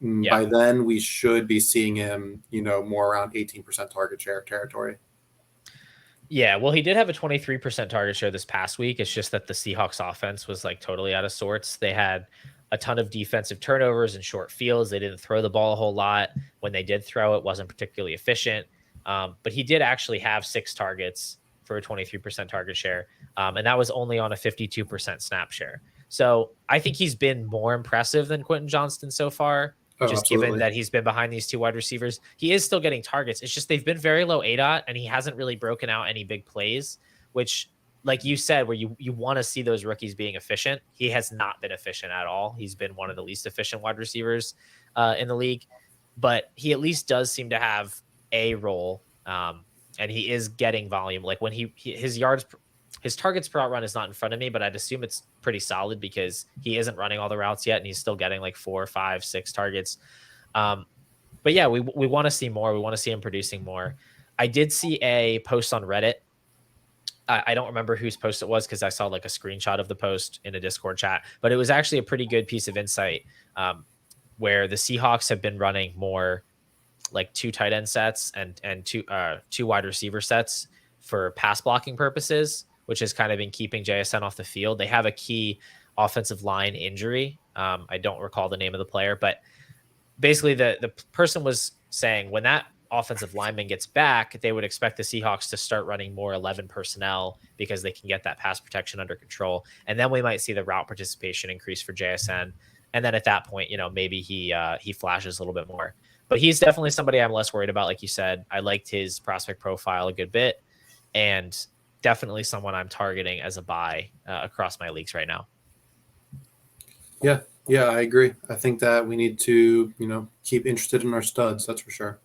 Yeah. By then, we should be seeing him, more around 18% target share territory. Yeah, well, he did have a 23% target share this past week. It's just that the Seahawks offense was like totally out of sorts. They had a ton of defensive turnovers and short fields. They didn't throw the ball a whole lot. When they did throw, it wasn't particularly efficient. But he did actually have 6 targets for a 23% target share. And that was only on a 52% snap share. So I think he's been more impressive than Quentin Johnston so far. Just Absolutely. given that he's been behind these 2 wide receivers, he is still getting targets. It's just they've been very low ADOT, and he hasn't really broken out any big plays, which, like you said, where you want to see those rookies being efficient. He has not been efficient at all. He's been one of the least efficient wide receivers in the league, but he at least does seem to have a role, and he is getting volume. Like when his targets per out run is not in front of me, but I'd assume it's pretty solid because he isn't running all the routes yet, and he's still getting like 4, 5, 6 targets. But yeah, we want to see more. We want to see him producing more. I did see a post on Reddit. I don't remember whose post it was because I saw like a screenshot of the post in a Discord chat, but it was actually a pretty good piece of insight where the Seahawks have been running more like 2 tight end sets and 2 wide receiver sets for pass blocking purposes, which has kind of been keeping JSN off the field. They have a key offensive line injury. I don't recall the name of the player, but basically the person was saying when that offensive lineman gets back, they would expect the Seahawks to start running more 11 personnel because they can get that pass protection under control. And then we might see the route participation increase for JSN. And then at that point, maybe he flashes a little bit more. But he's definitely somebody I'm less worried about. Like you said, I liked his prospect profile a good bit, and definitely someone I'm targeting as a buy across my leagues right now. Yeah, I agree. I think that we need to, keep interested in our studs. That's for sure.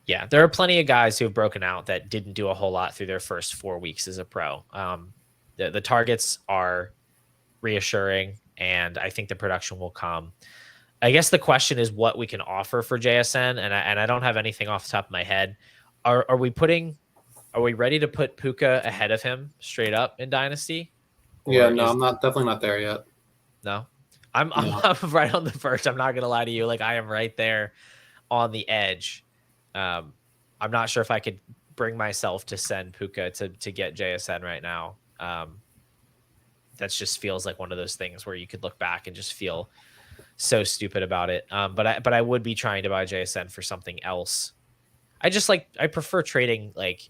Yeah, there are plenty of guys who have broken out that didn't do a whole lot through their first 4 weeks as a pro. The targets are reassuring, and I think the production will come. I guess the question is what we can offer for JSN, and I don't have anything off the top of my head. Are we ready to put Puka ahead of him straight up in Dynasty? Yeah, no, I'm definitely not there yet. No, I'm right on the verge. I'm not gonna lie to you. Like I am right there on the edge. I'm not sure if I could bring myself to send Puka to get JSN right now. That just feels like one of those things where you could look back and just feel so stupid about it. But I would be trying to buy JSN for something else. I prefer trading like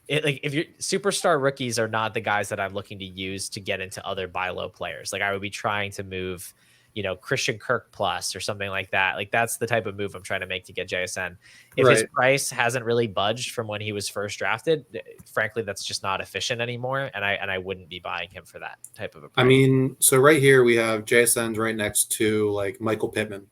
if your superstar rookies are not the guys that I'm looking to use to get into other buy low players. Like I would be trying to move, Christian Kirk plus or something like that. Like that's the type of move I'm trying to make to get JSN. If his price hasn't really budged from when he was first drafted, frankly, that's just not efficient anymore. And I wouldn't be buying him for that type of a price. I mean, so right here we have JSN's right next to like Michael Pittman.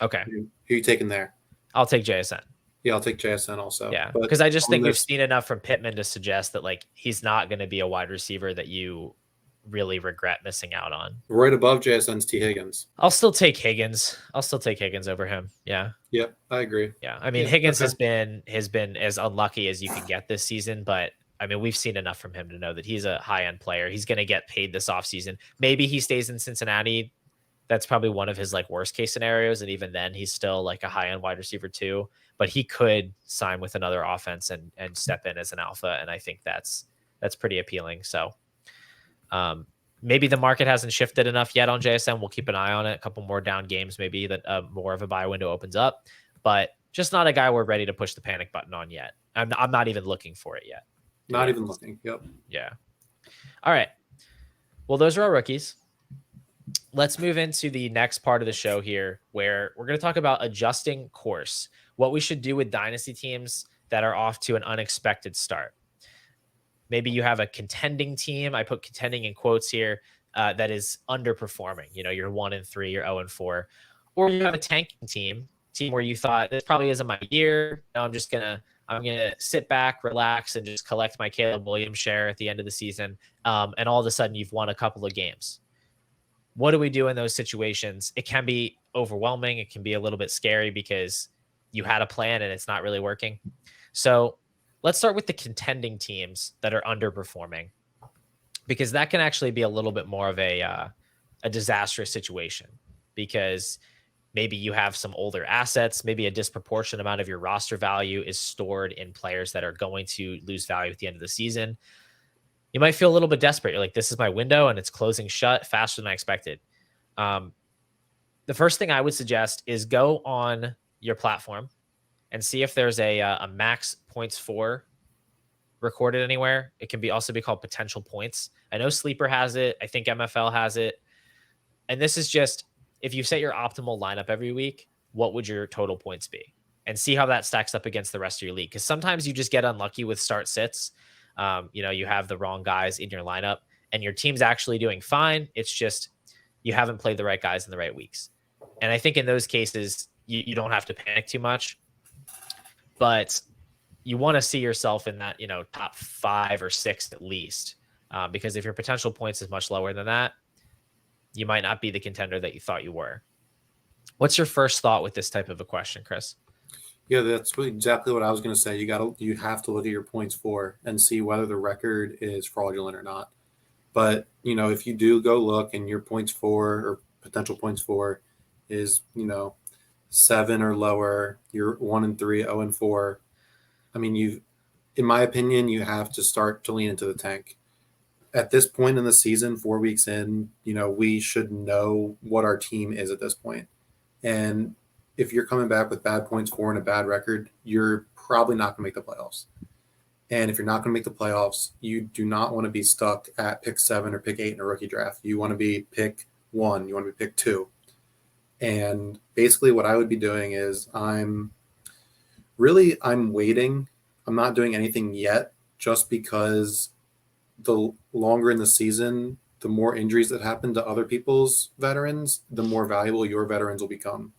Okay. Who are you taking there? I'll take JSN. Yeah, I'll take JSN also. Yeah, But because I just on think we've this, seen enough from Pittman to suggest that like he's not going to be a wide receiver that you really regret missing out on. right above JSN's T. Higgins. I'll still take Higgins. I'll still take Higgins over him. Yeah. Yep, I agree. Yeah. I mean, Yeah, Higgins okay. has been as unlucky as you can get this season, but I mean, we've seen enough from him to know that he's a high end player. He's going to get paid this offseason. Maybe he stays in Cincinnati. That's probably one of his like worst case scenarios. And even then he's still like a high end wide receiver too, but he could sign with another offense and step in as an alpha. And I think that's pretty appealing. So, maybe the market hasn't shifted enough yet on JSN. We'll keep an eye on it. A couple more down games, maybe that more of a buy window opens up, but just not a guy we're ready to push the panic button on yet. I'm not even looking for it yet. Not even looking. Yep. Yeah. All right. Well, those are our rookies. Let's move into the next part of the show here, where we're going to talk about adjusting course, what we should do with dynasty teams that are off to an unexpected start. Maybe you have a contending team. I put contending in quotes here, that is underperforming. You know, you're 1-3, you're 0-4, or you have a tanking team where you thought this probably isn't my year. No, I'm gonna sit back, relax, and just collect my Caleb Williams share at the end of the season. And all of a sudden, you've won a couple of games. What do we do in those situations? It can be overwhelming. It can be a little bit scary because you had a plan and it's not really working. So let's start with the contending teams that are underperforming, because that can actually be a little bit more of a disastrous situation, because maybe you have some older assets, maybe a disproportionate amount of your roster value is stored in players that are going to lose value at the end of the season. You might feel a little bit desperate. You're like, this is my window and it's closing shut faster than I expected. The first thing I would suggest is go on your platform and see if there's a max points for recorded anywhere. It can also be called potential points. I know Sleeper has it. I think MFL has it. And this is just, if you set your optimal lineup every week, what would your total points be? And see how that stacks up against the rest of your league. Because sometimes you just get unlucky with start sits. You have the wrong guys in your lineup and your team's actually doing fine. It's just you haven't played the right guys in the right weeks. And I think in those cases, you don't have to panic too much. But you want to see yourself in that, top 5 or 6 at least. Because if your potential points is much lower than that, you might not be the contender that you thought you were. What's your first thought with this type of a question, Chris? Yeah, that's exactly what I was going to say. You have to look at your points for and see whether the record is fraudulent or not. But, if you do go look and your points for or potential points for is, 7 or lower, you're 1-3, 0-4. I mean, in my opinion, you have to start to lean into the tank. At this point in the season, 4 weeks in, we should know what our team is at this point. And if you're coming back with bad points for and a bad record, you're probably not going to make the playoffs. And if you're not going to make the playoffs, you do not want to be stuck at pick 7 or pick 8 in a rookie draft. You want to be pick 1. You want to be pick 2. And basically what I would be doing is I'm waiting. I'm not doing anything yet, just because the longer in the season, the more injuries that happen to other people's veterans, the more valuable your veterans will become.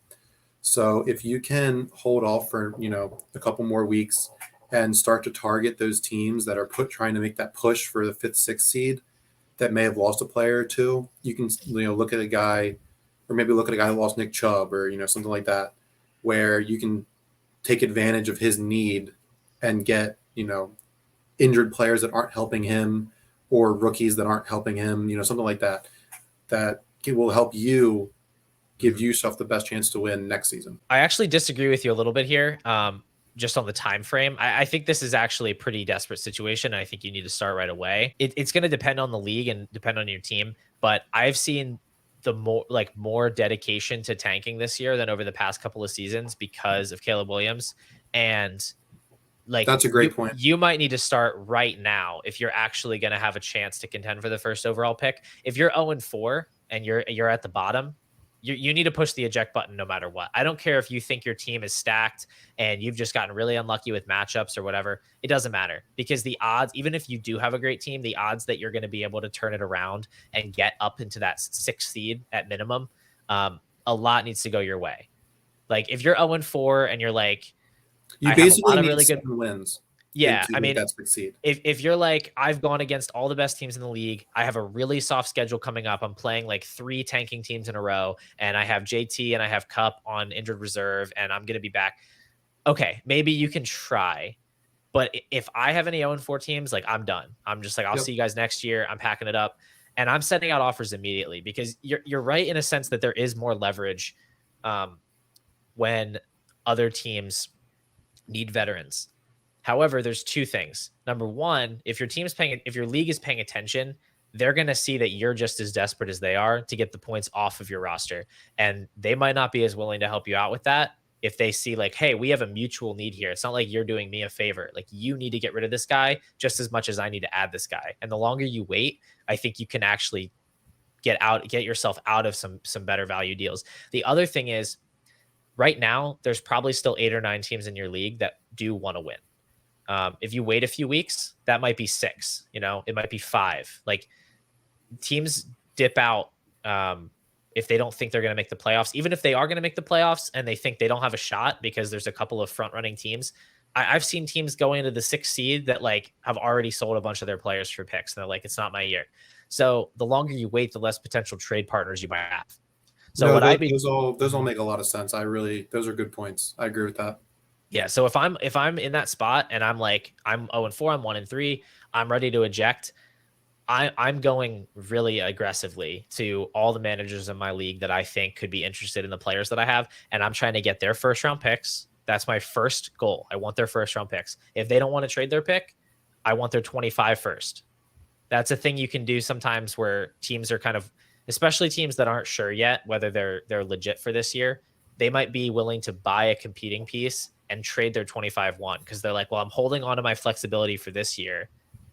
So if you can hold off for, a couple more weeks and start to target those teams that are trying to make that push for the 5th, 6th seed that may have lost a player or two, you can, look at a guy, or maybe look at a guy who lost Nick Chubb or, something like that, where you can take advantage of his need and get, injured players that aren't helping him or rookies that aren't helping him, something like that, that will help you give yourself the best chance to win next season. I actually disagree with you a little bit here. Just on the time frame, I think this is actually a pretty desperate situation. I think you need to start right away. It's going to depend on the league and depend on your team, but I've seen the more dedication to tanking this year than over the past couple of seasons because of Caleb Williams. And that's a great point. You might need to start right now if you're actually going to have a chance to contend for the first overall pick. If you're 0-4 and you're at the bottom, you need to push the eject button no matter what. I don't care if you think your team is stacked and you've just gotten really unlucky with matchups or whatever. It doesn't matter, because the odds, even if you do have a great team, the odds that you're going to be able to turn it around and get up into that 6th seed at minimum, a lot needs to go your way. Like if you're 0-4 and you're like You I have a basically lot of need really good. 7 wins Yeah, to I make mean, that succeed. if you're like, I've gone against all the best teams in the league, I have a really soft schedule coming up. I'm playing like 3 tanking teams in a row, and I have JT and I have Cup on injured reserve, and I'm gonna be back. Okay, maybe you can try. But if I have any 0-4 teams, like I'm done. I'm just like, I'll Yep. see you guys next year. I'm packing it up. And I'm sending out offers immediately because you're right in a sense that there is more leverage um, when other teams need veterans. However, there's 2 things. Number one, if your league is paying attention, they're going to see that you're just as desperate as they are to get the points off of your roster. And they might not be as willing to help you out with that if they see like, hey, we have a mutual need here. It's not like you're doing me a favor. Like you need to get rid of this guy just as much as I need to add this guy. And the longer you wait, I think you can actually get yourself out of some better value deals. The other thing is right now, there's probably still 8 or 9 teams in your league that do want to win. If you wait a few weeks, that might be 6. It might be 5. Like teams dip out if they don't think they're going to make the playoffs. Even if they are going to make the playoffs and they think they don't have a shot because there's a couple of front running teams. I've seen teams go into the 6th seed that like have already sold a bunch of their players for picks. And they're like, it's not my year. So the longer you wait, the less potential trade partners you might have. So No, what I'd be those all make a lot of sense. Those are good points. I agree with that. Yeah, so if I'm in that spot and I'm like I'm 0-4, I'm 1-3, I'm ready to eject. I'm going really aggressively to all the managers in my league that I think could be interested in the players that I have, and I'm trying to get their first round picks. That's my first goal. I want their first round picks. If they don't want to trade their pick, I want their 25 first. That's a thing you can do sometimes where teams are kind of, especially teams that aren't sure yet whether they're legit for this year. They might be willing to buy a competing piece and trade their 25-1 because they're like, well, I'm holding on to my flexibility for this year.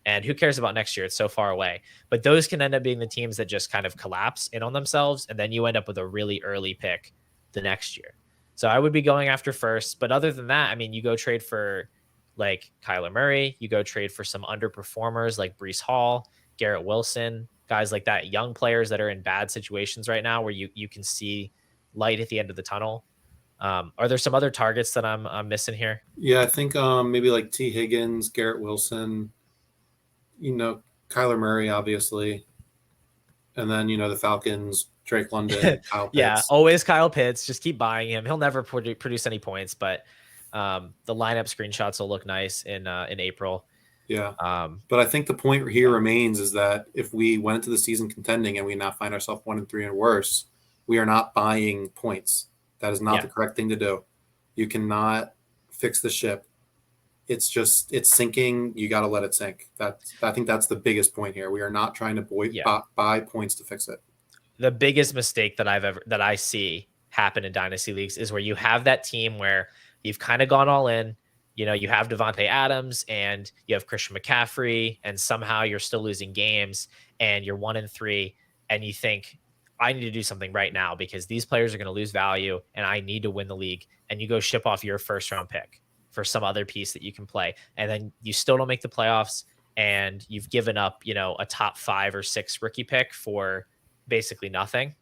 And who cares about next year? It's so far away. But those can end up being the teams that just kind of collapse in on themselves. And then you end up with a really early pick the next year. So I would be going after first. But other than that, I mean, you go trade for like Kyler Murray. You go trade for some underperformers like Breece Hall, Garrett Wilson, guys like that, young players that are in bad situations right now where you can see light at the end of the tunnel. Are there some other targets that I'm missing here? Yeah, I think maybe like T. Higgins, Garrett Wilson, Kyler Murray, obviously, and then the Falcons, Drake London, Kyle Yeah, Pitts. always Kyle Pitts. Just keep buying him. He'll never produce any points, but the lineup screenshots will look nice in April. Yeah, Um, but I think the point here remains is that if we went into the season contending and we now find ourselves 1-3 and worse, we are not buying points. That is not Yeah. the correct thing to do. You cannot fix the ship. It's sinking. You got to let it sink. I think that's the biggest point here. We are not trying to Yeah. buy points to fix it. The biggest mistake that I see happen in dynasty leagues is where you have that team where you've kind of gone all in. You have Devontae Adams and you have Christian McCaffrey, and somehow you're still losing games and you're 1-3, and you think, I need to do something right now because these players are going to lose value and I need to win the league. And you go ship off your first round pick for some other piece that you can play. And then you still don't make the playoffs and you've given up, a top 5 or 6 rookie pick for basically nothing.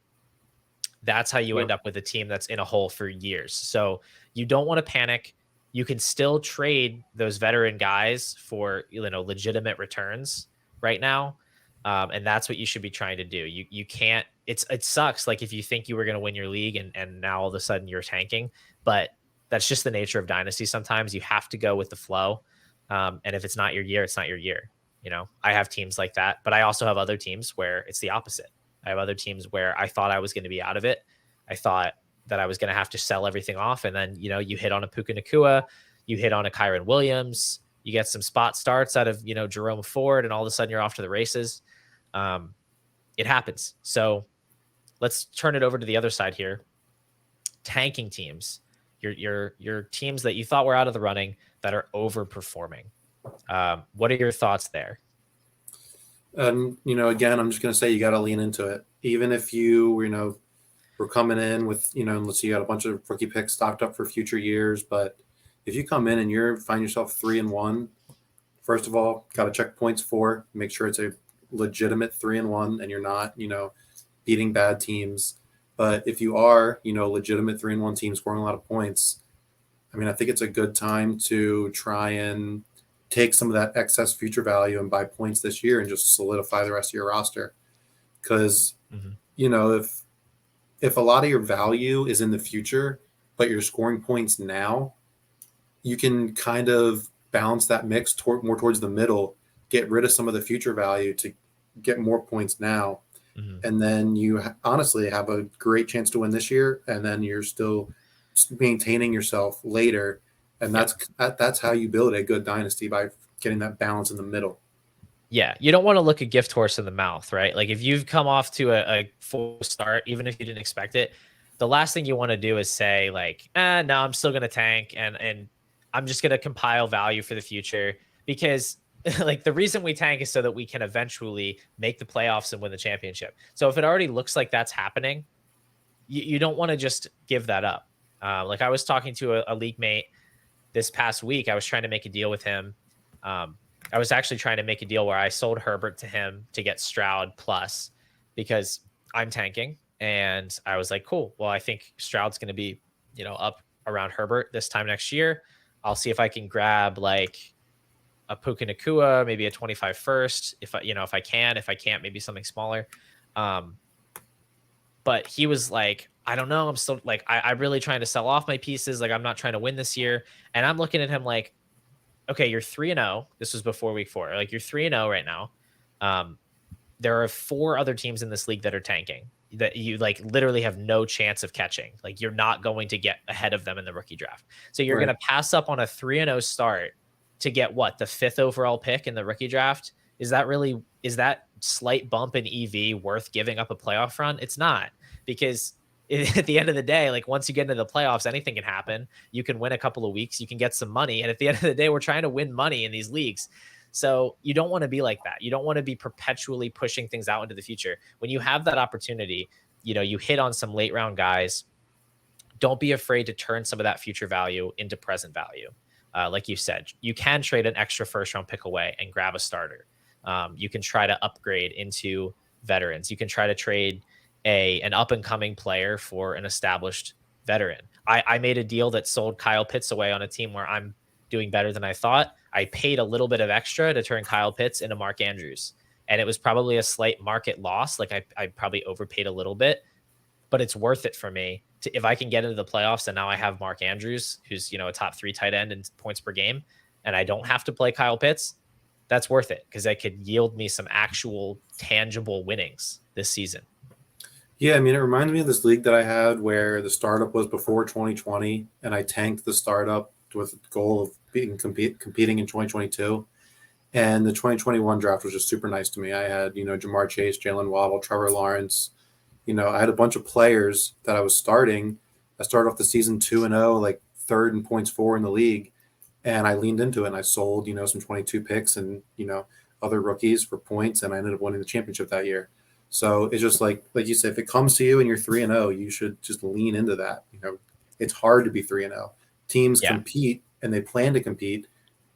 That's how you end up with a team that's in a hole for years. So you don't want to panic. You can still trade those veteran guys for legitimate returns right now, and that's what you should be trying to do. You can't. It sucks. Like if you think you were going to win your league and now all of a sudden you're tanking, but that's just the nature of dynasty. Sometimes you have to go with the flow, and if it's not your year, it's not your year. I have teams like that, but I also have other teams where it's the opposite. I have other teams where I thought I was going to be out of it. I thought that I was going to have to sell everything off. And then, you hit on a Puka Nacua, you hit on a Kyron Williams, you get some spot starts out of, Jerome Ford, and all of a sudden you're off to the races. It happens. So let's turn it over to the other side here. Tanking teams, your teams that you thought were out of the running that are overperforming. What are your thoughts there? And, again, I'm just going to say you got to lean into it. Even if we're coming in with, let's say you got a bunch of rookie picks stocked up for future years. But if you come in and find yourself 3-1, first of all, got to check points for, make sure it's a legitimate 3-1 and you're not, beating bad teams. But if you are, legitimate 3-1 team scoring a lot of points, I mean, I think it's a good time to try and take some of that excess future value and buy points this year and just solidify the rest of your roster. Because, Mhm. you know, if a lot of your value is in the future, but you're scoring points now, you can kind of balance that mix more towards the middle, get rid of some of the future value to get more points now. Mhm. And then you honestly have a great chance to win this year. And then you're still maintaining yourself later. And Yeah. that's how you build a good dynasty, by getting that balance in the middle. Yeah, you don't want to look a gift horse in the mouth, right? Like if you've come off to a full start, even if you didn't expect it, the last thing you want to do is say like, no, I'm still gonna tank and I'm just gonna compile value for the future because like the reason we tank is so that we can eventually make the playoffs and win the championship. So if it already looks like that's happening, you don't want to just give that up. Like I was talking to a league mate this past week. I was trying to make a deal with him. Um, I was actually trying to make a deal where I sold Herbert to him to get Stroud plus because I'm tanking. And I was like, cool. Well, I think Stroud's going to be, up around Herbert this time next year. I'll see if I can grab like a Puka Nakua, maybe a 25 first. If I can, if I can't, maybe something smaller. Um, but he was like, I don't know. I'm still like, I'm really trying to sell off my pieces. Like, I'm not trying to win this year. And I'm looking at him like, okay, you're 3-0. This was before week 4. Like, you're 3-0 right now. Um, there are 4 other teams in this league that are tanking that you like literally have no chance of catching. Like, you're not going to get ahead of them in the rookie draft. So you're going Right. to pass up on a 3-0 start to get what, the 5th overall pick in the rookie draft? Is that slight bump in EV worth giving up a playoff run? It's not, because at the end of the day, like once you get into the playoffs, anything can happen. You can win a couple of weeks, you can get some money. And at the end of the day, we're trying to win money in these leagues. So you don't want to be like that. You don't want to be perpetually pushing things out into the future. When you have that opportunity, you hit on some late round guys. Don't be afraid to turn some of that future value into present value. Like you said, you can trade an extra first round pick away and grab a starter. You can try to upgrade into veterans. You can try to trade an up and coming player for an established veteran. I made a deal that sold Kyle Pitts away on a team where I'm doing better than I thought. I paid a little bit of extra to turn Kyle Pitts into Mark Andrews. And it was probably a slight market loss. Like I probably overpaid a little bit, but it's worth it for me if I can get into the playoffs and now I have Mark Andrews, who's a top 3 tight end in points per game, and I don't have to play Kyle Pitts. That's worth it because that could yield me some actual tangible winnings this season. Yeah, I mean, it reminds me of this league that I had where the startup was before 2020, and I tanked the startup with the goal of competing in 2022. And the 2021 draft was just super nice to me. I had, Ja'Marr Chase, Jalen Waddle, Trevor Lawrence. I had a bunch of players that I was starting. I started off the season 2-0, like third in points for in the league. And I leaned into it and I sold, some 22 picks and, other rookies for points. And I ended up winning the championship that year. So it's just like you said, if it comes to you and you're 3-0, you should just lean into that. It's hard to be 3-0. Teams Yeah. compete and they plan to compete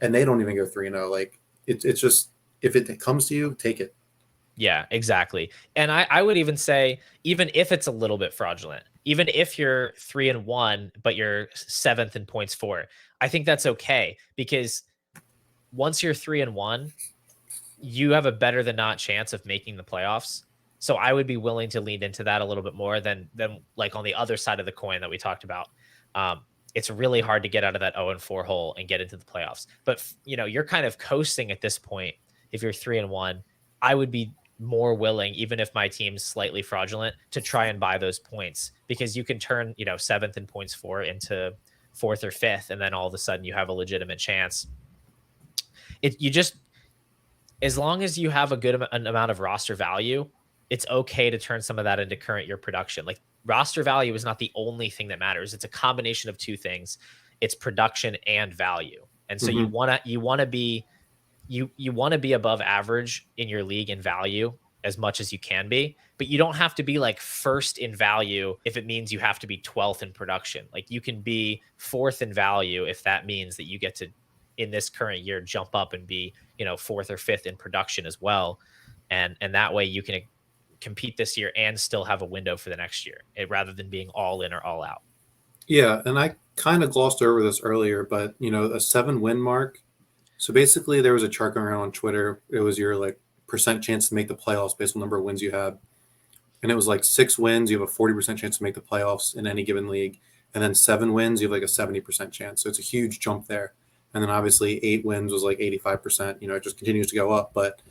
and they don't even go 3-0. Like it's just, if it comes to you, take it. Yeah, exactly. And I would even say, even if it's a little bit fraudulent, even if you're 3-1, but you're 7th in points for, I think that's okay, because once you're 3-1, you have a better than not chance of making the playoffs. So I would be willing to lean into that a little bit more than like on the other side of the coin that we talked about. It's really hard to get out of that 0-4 hole and get into the playoffs. But you're kind of coasting at this point. If you're 3-1, I would be more willing, even if my team's slightly fraudulent, to try and buy those points, because you can turn 7th in points for into 4th or 5th, and then all of a sudden you have a legitimate chance. You just, as long as you have a good amount of roster value, it's okay to turn some of that into current year production. Like, roster value is not the only thing that matters. It's a combination of 2 things. It's production and value. And so you want to be above average in your league in value as much as you can be, but you don't have to be like first in value if it means you have to be 12th in production. Like, you can be 4th in value if that means that you get to, in this current year, jump up and be 4th or 5th in production as well, and that way you can compete this year and still have a window for the next year, rather than being all in or all out. Yeah, and I kind of glossed over this earlier, but a 7-win mark. So basically, there was a chart going around on Twitter. It was your like percent chance to make the playoffs based on the number of wins you had, and it was like 6 wins, you have a 40% chance to make the playoffs in any given league, and then 7 wins, you have like a 70% chance. So it's a huge jump there. And then obviously 8 wins was like 85%. It just continues to go up. But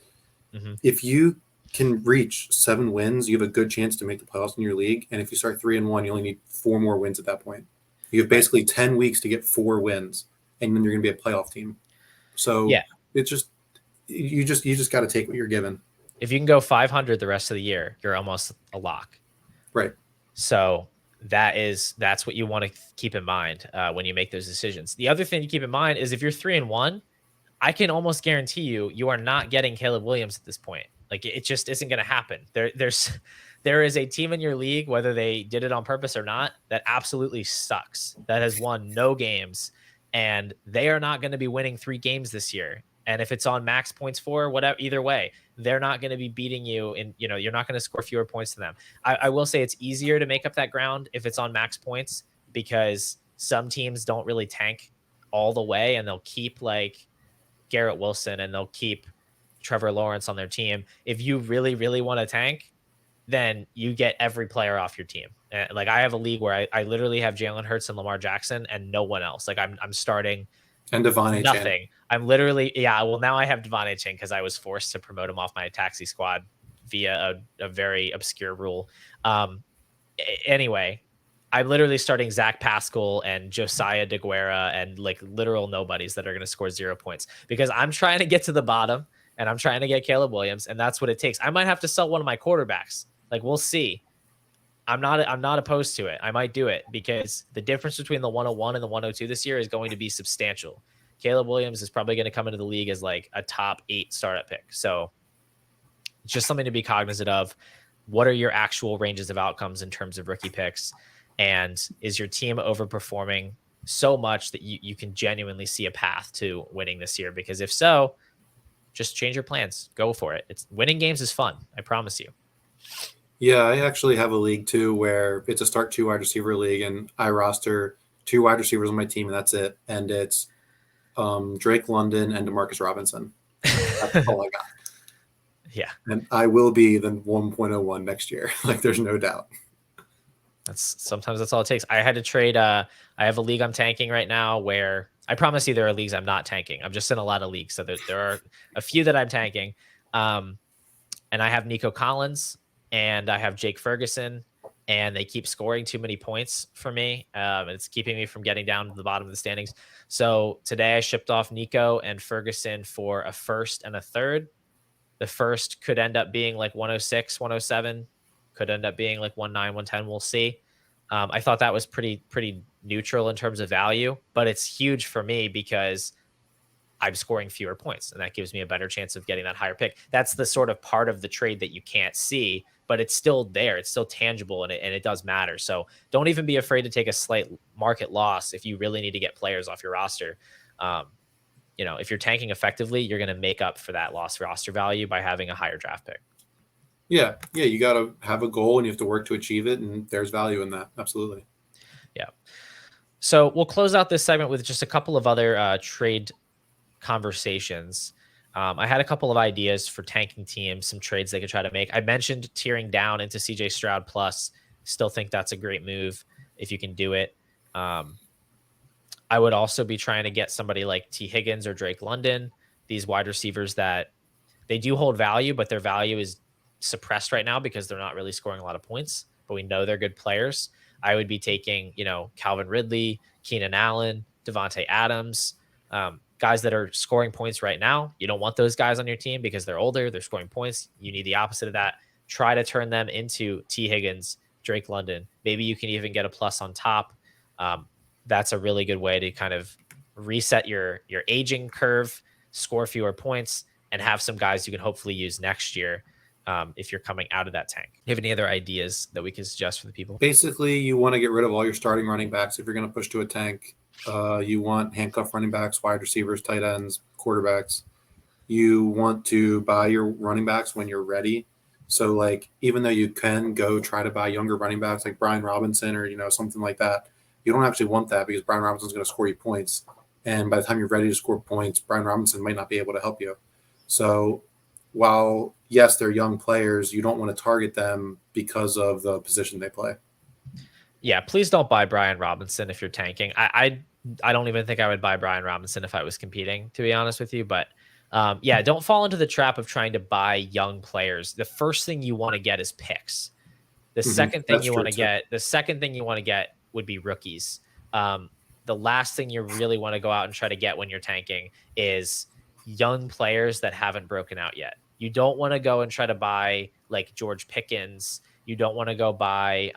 Hmm. if you can reach 7 wins, you have a good chance to make the playoffs in your league. And if you start 3-1, you only need 4 more wins at that point. You have Right. basically 10 weeks to get 4 wins, and then you're going to be a playoff team. So Yeah. it's just you just got to take what you're given. If you can go 500 the rest of the year, you're almost a lock. Right. So that's what you want to keep in mind when you make those decisions. The other thing to keep in mind is if you're 3-1, I can almost guarantee you are not getting Caleb Williams at this point. Like it just isn't going to happen. There is a team in your league, whether they did it on purpose or not, that absolutely sucks. That has won no games, and they are not going to be winning 3 games this year. And if it's on max points for whatever, either way, they're not going to be beating you. And you're not going to score fewer points than them. I will say it's easier to make up that ground if it's on max points because some teams don't really tank all the way, and they'll keep like Garrett Wilson and they'll keep Trevor Lawrence on their team. If you really, really want to tank, then you get every player off your team. And like I have a league where I literally have Jalen Hurts and Lamar Jackson and no one else. Like I'm starting And De'Von Achane. nothing. I'm literally, yeah. Well, now I have De'Von Achane because I was forced to promote him off my taxi squad via a very obscure rule. Anyway, I'm literally starting Zach Pascal and Josiah DeGuara and like literal nobodies that are going to score 0 points because I'm trying to get to the bottom and I'm trying to get Caleb Williams, and that's what it takes. I might have to sell one of my quarterbacks. Like we'll see. I'm not opposed to it. I might do it because the difference between the 101 and the 102 this year is going to be substantial. Caleb Williams is probably going to come into the league as like a top 8 startup pick. So it's just something to be cognizant of. What are your actual ranges of outcomes in terms of rookie picks? And is your team overperforming so much that you can genuinely see a path to winning this year? Because if so, just change your plans. Go for it. It's winning games is fun. I promise you. Yeah, I actually have a league too where it's a start 2 wide receiver league, and I roster 2 wide receivers on my team, and that's it. And it's Drake London and Demarcus Robinson. That's all I got. Yeah. And I will be the 1.01 next year. Like there's no doubt. Sometimes that's all it takes. I had to trade. I have a league I'm tanking right now where I promise you there are leagues I'm not tanking. I'm just in a lot of leagues. So there are a few that I'm tanking. And I have Nico Collins and I have Jake Ferguson, and they keep scoring too many points for me. And it's keeping me from getting down to the bottom of the standings. So today I shipped off Nico and Ferguson for a first and a third. The first could end up being like 106, 107, could end up being like 19, 110. We'll see. I thought that was pretty neutral in terms of value, but it's huge for me because I'm scoring fewer points, and that gives me a better chance of getting that higher pick. That's the sort of part of the trade that you can't see, but it's still there. It's still tangible, and it does matter. So don't even be afraid to take a slight market loss if you really need to get players off your roster. If you're tanking effectively, you're going to make up for that lost roster value by having a higher draft pick. Yeah, you got to have a goal and you have to work to achieve it, and there's value in that. Absolutely. Yeah. So we'll close out this segment with just a couple of other trade conversations. I had a couple of ideas for tanking teams, some trades they could try to make. I mentioned tearing down into CJ Stroud plus. Still think that's a great move if you can do it. I would also be trying to get somebody like T. Higgins or Drake London, these wide receivers that they do hold value, but their value is suppressed right now because they're not really scoring a lot of points, but we know they're good players. I would be taking, Calvin Ridley, Keenan Allen, Devontae Adams, guys that are scoring points right now. You don't want those guys on your team because they're older, they're scoring points. You need the opposite of that. Try to turn them into T. Higgins, Drake London. Maybe you can even get a plus on top. That's a really good way to kind of reset your aging curve, score fewer points, and have some guys you can hopefully use next year if you're coming out of that tank. Do you have any other ideas that we could suggest for the people? Basically, you want to get rid of all your starting running backs if you're going to push to a tank. You want handcuff running backs, wide receivers, tight ends, quarterbacks. You want to buy your running backs when you're ready. So, like, even though you can go try to buy younger running backs like Brian Robinson or, something like that, You don't actually want that because Brian Robinson's going to score you points. And by the time you're ready to score points, Brian Robinson might not be able to help you. So while, yes, they're young players, you don't want to target them because of the position they play. Yeah, please don't buy Brian Robinson if you're tanking. I don't even think I would buy Brian Robinson if I was competing, to be honest with you. But yeah, don't fall into the trap of trying to buy young players. The first thing you want to get is picks. The second thing That's you true want to too. get, the second thing you want to get would be rookies. The last thing you really want to go out and try to get when you're tanking is young players that haven't broken out yet. You don't want to go and try to buy like George Pickens. You don't want to go buy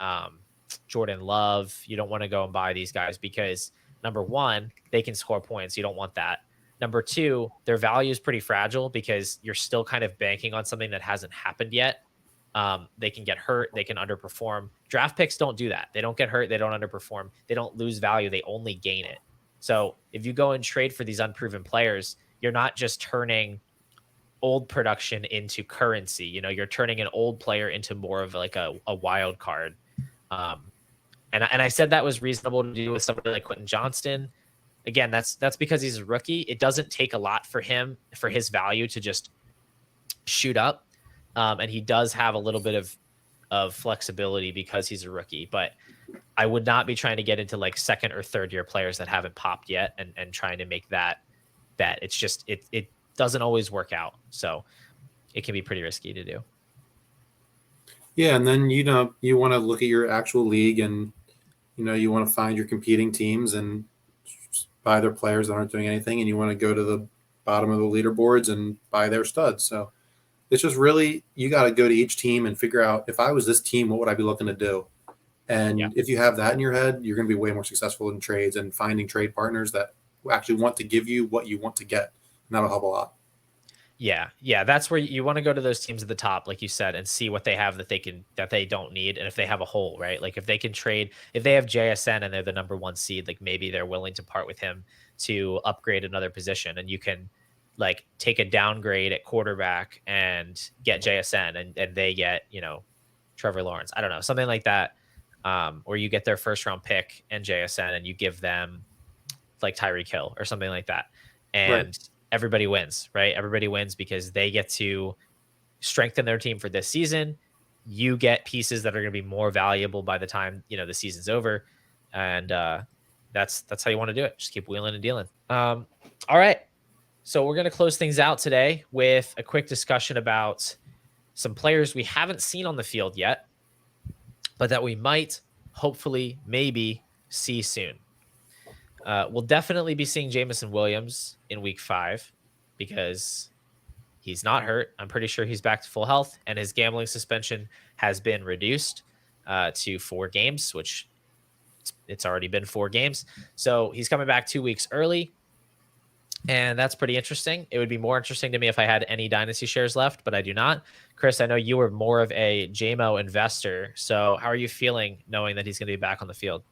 Jordan Love. You don't want to go and buy these guys because number one, they can score points. You don't want that. Number two, their value is pretty fragile because you're still kind of banking on something that hasn't happened yet. They can get hurt. They can underperform. Draft picks don't do that. They don't get hurt. They don't underperform. They don't lose value. They only gain it. So if you go and trade for these unproven players, you're not just turning old production into currency. You're turning an old player into more of like a wild card. And I said that was reasonable to do with somebody like Quentin Johnston. Again, that's because he's a rookie. It doesn't take a lot for him, for his value to just shoot up. And he does have a little bit of flexibility because he's a rookie. But I would not be trying to get into like second or third year players that haven't popped yet and trying to make that bet. It's just it doesn't always work out. So it can be pretty risky to do. Yeah, and then you want to look at your actual league, and you want to find your competing teams and buy their players that aren't doing anything, and you want to go to the bottom of the leaderboards and buy their studs. So it's just really, you got to go to each team and figure out, if I was this team, what would I be looking to do? And if you have that in your head, you're going to be way more successful in trades and finding trade partners that actually want to give you what you want to get. And that'll help a lot. Yeah. That's where you want to go to those teams at the top, like you said, and see what they have that they don't need, and if they have a hole, right? Like if they can trade, if they have JSN and they're the number one seed, like maybe they're willing to part with him to upgrade another position, and you can like take a downgrade at quarterback and get JSN, and they get Trevor Lawrence. I don't know, something like that, or you get their first round pick and JSN, and you give them like Tyreek Hill or something like that, and Right. everybody wins, right? Everybody wins because they get to strengthen their team for this season. You get pieces that are going to be more valuable by the time the season's over, and that's how you want to do it. Just keep wheeling and dealing. All right, so we're going to close things out today with a quick discussion about some players we haven't seen on the field yet, but that we might, hopefully, maybe see soon. We'll definitely be seeing Jameson Williams in week 5 because he's not hurt. I'm pretty sure he's back to full health, and his gambling suspension has been reduced to 4 games, which it's already been 4 games. So he's coming back 2 weeks early, and that's pretty interesting. It would be more interesting to me if I had any Dynasty shares left, but I do not. Chris, I know you were more of a JMO investor. So how are you feeling knowing that he's going to be back on the field?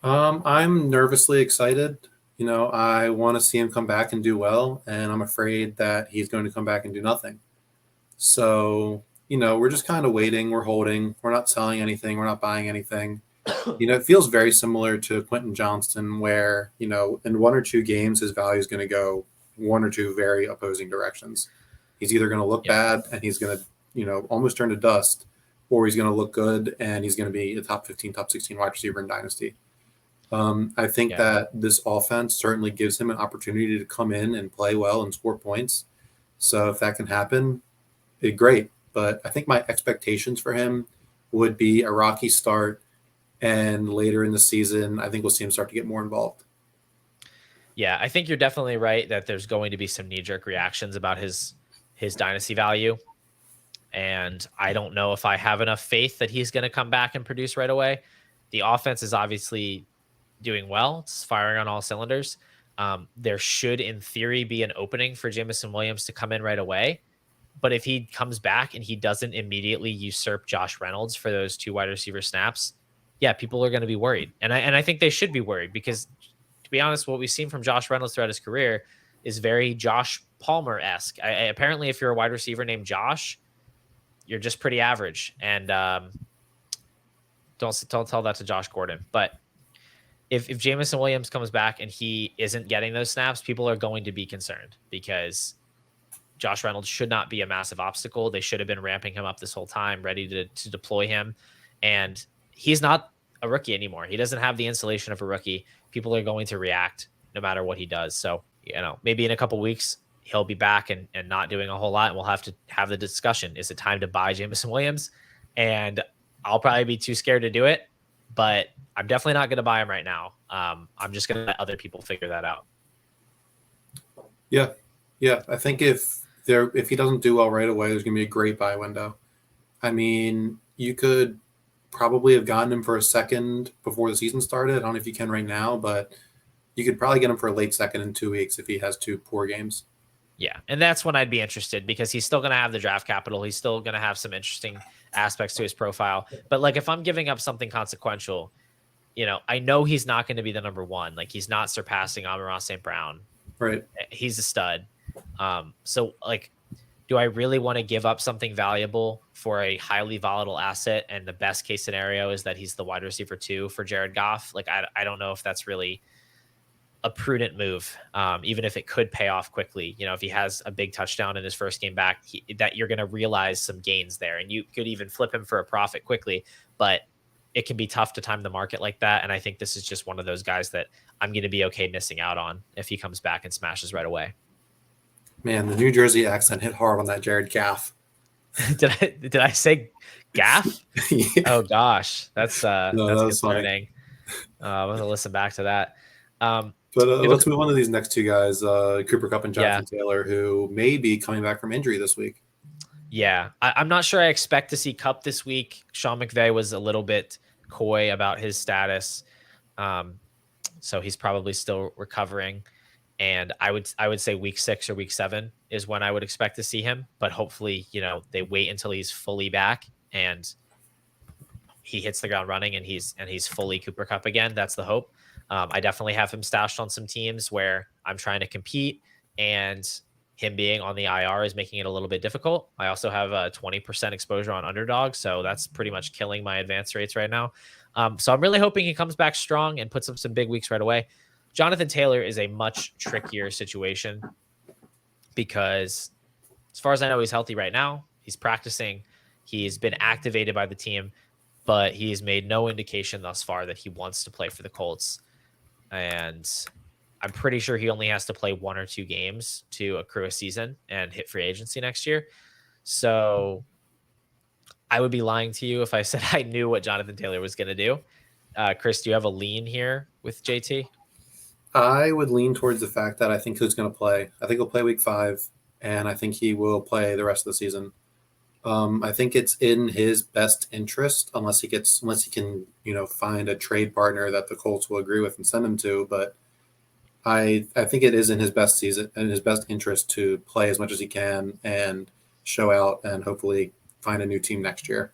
I'm nervously excited. I want to see him come back and do well, and I'm afraid that he's going to come back and do nothing. So, we're just kind of waiting. We're holding. We're not selling anything. We're not buying anything. It feels very similar to Quentin Johnston, where, in 1 or 2 games, his value is going to go 1 or 2 very opposing directions. He's either going to look bad and he's going to, almost turn to dust, or he's going to look good and he's going to be a top 15, top 16 wide receiver in Dynasty. I think that this offense certainly gives him an opportunity to come in and play well and score points. So if that can happen, great. But I think my expectations for him would be a rocky start, and later in the season, I think we'll see him start to get more involved. Yeah, I think you're definitely right that there's going to be some knee-jerk reactions about his dynasty value. And I don't know if I have enough faith that he's going to come back and produce right away. The offense is obviously doing well. It's firing on all cylinders. There should, in theory, be an opening for Jameson Williams to come in right away. But if he comes back and he doesn't immediately usurp Josh Reynolds for those 2 wide receiver snaps, yeah, people are going to be worried. And I think they should be worried because, to be honest, what we've seen from Josh Reynolds throughout his career is very Josh Palmer-esque. Apparently, if you're a wide receiver named Josh, you're just pretty average. And don't tell that to Josh Gordon. But if Jameson Williams comes back and he isn't getting those snaps, people are going to be concerned because Josh Reynolds should not be a massive obstacle. They should have been ramping him up this whole time, ready to deploy him. And he's not a rookie anymore. He doesn't have the insulation of a rookie. People are going to react no matter what he does. So, maybe in a couple weeks, he'll be back and not doing a whole lot. And we'll have to have the discussion. Is it time to buy Jameson Williams? And I'll probably be too scared to do it, but I'm definitely not going to buy him right now. I'm just going to let other people figure that out. Yeah. Yeah. I think if he doesn't do well right away, there's going to be a great buy window. I mean, you could probably have gotten him for a second before the season started. I don't know if you can right now, but you could probably get him for a late second in 2 weeks if he has 2 poor games. Yeah, and that's when I'd be interested because he's still going to have the draft capital. He's still going to have some interesting aspects to his profile. But like if I'm giving up something consequential, I know he's not going to be the number one. Like he's not surpassing Amon-Ra St. Brown. Right. He's a stud. So like, do I really want to give up something valuable for a highly volatile asset? And the best case scenario is that he's the wide receiver 2 for Jared Goff. Like I don't know if that's really a prudent move, even if it could pay off quickly. If he has a big touchdown in his first game back, that you're going to realize some gains there, and you could even flip him for a profit quickly. But it can be tough to time the market like that. And I think this is just one of those guys that I'm going to be okay missing out on if he comes back and smashes right away. Man, the New Jersey accent hit hard on that Jared Goff. Did I say Gaff? Yeah. Oh gosh, that's concerning. I'm going to listen back to that. But let's move on to these next 2 guys, Cooper Kupp and Jonathan Taylor, who may be coming back from injury this week. Yeah, I'm not sure I expect to see Kupp this week. Sean McVay was a little bit coy about his status, so he's probably still recovering. And I would say week 6 or week 7 is when I would expect to see him. But hopefully, they wait until he's fully back and he hits the ground running and he's fully Cooper Kupp again. That's the hope. I definitely have him stashed on some teams where I'm trying to compete, and him being on the IR is making it a little bit difficult. I also have a 20% exposure on underdog, so that's pretty much killing my advance rates right now. So I'm really hoping he comes back strong and puts up some big weeks right away. Jonathan Taylor is a much trickier situation because as far as I know, he's healthy right now. He's practicing. He's been activated by the team, but he's made no indication thus far that he wants to play for the Colts. And I'm pretty sure he only has to play 1 or 2 games to accrue a season and hit free agency next year. So I would be lying to you if I said I knew what Jonathan Taylor was going to do. Chris, do you have a lean here with JT? I would lean towards the fact that I think he's going to play. I think he'll play week 5, and I think he will play the rest of the season. I think it's in his best interest, unless he can, find a trade partner that the Colts will agree with and send him to. But I think it is in his best interest to play as much as he can and show out and hopefully find a new team next year.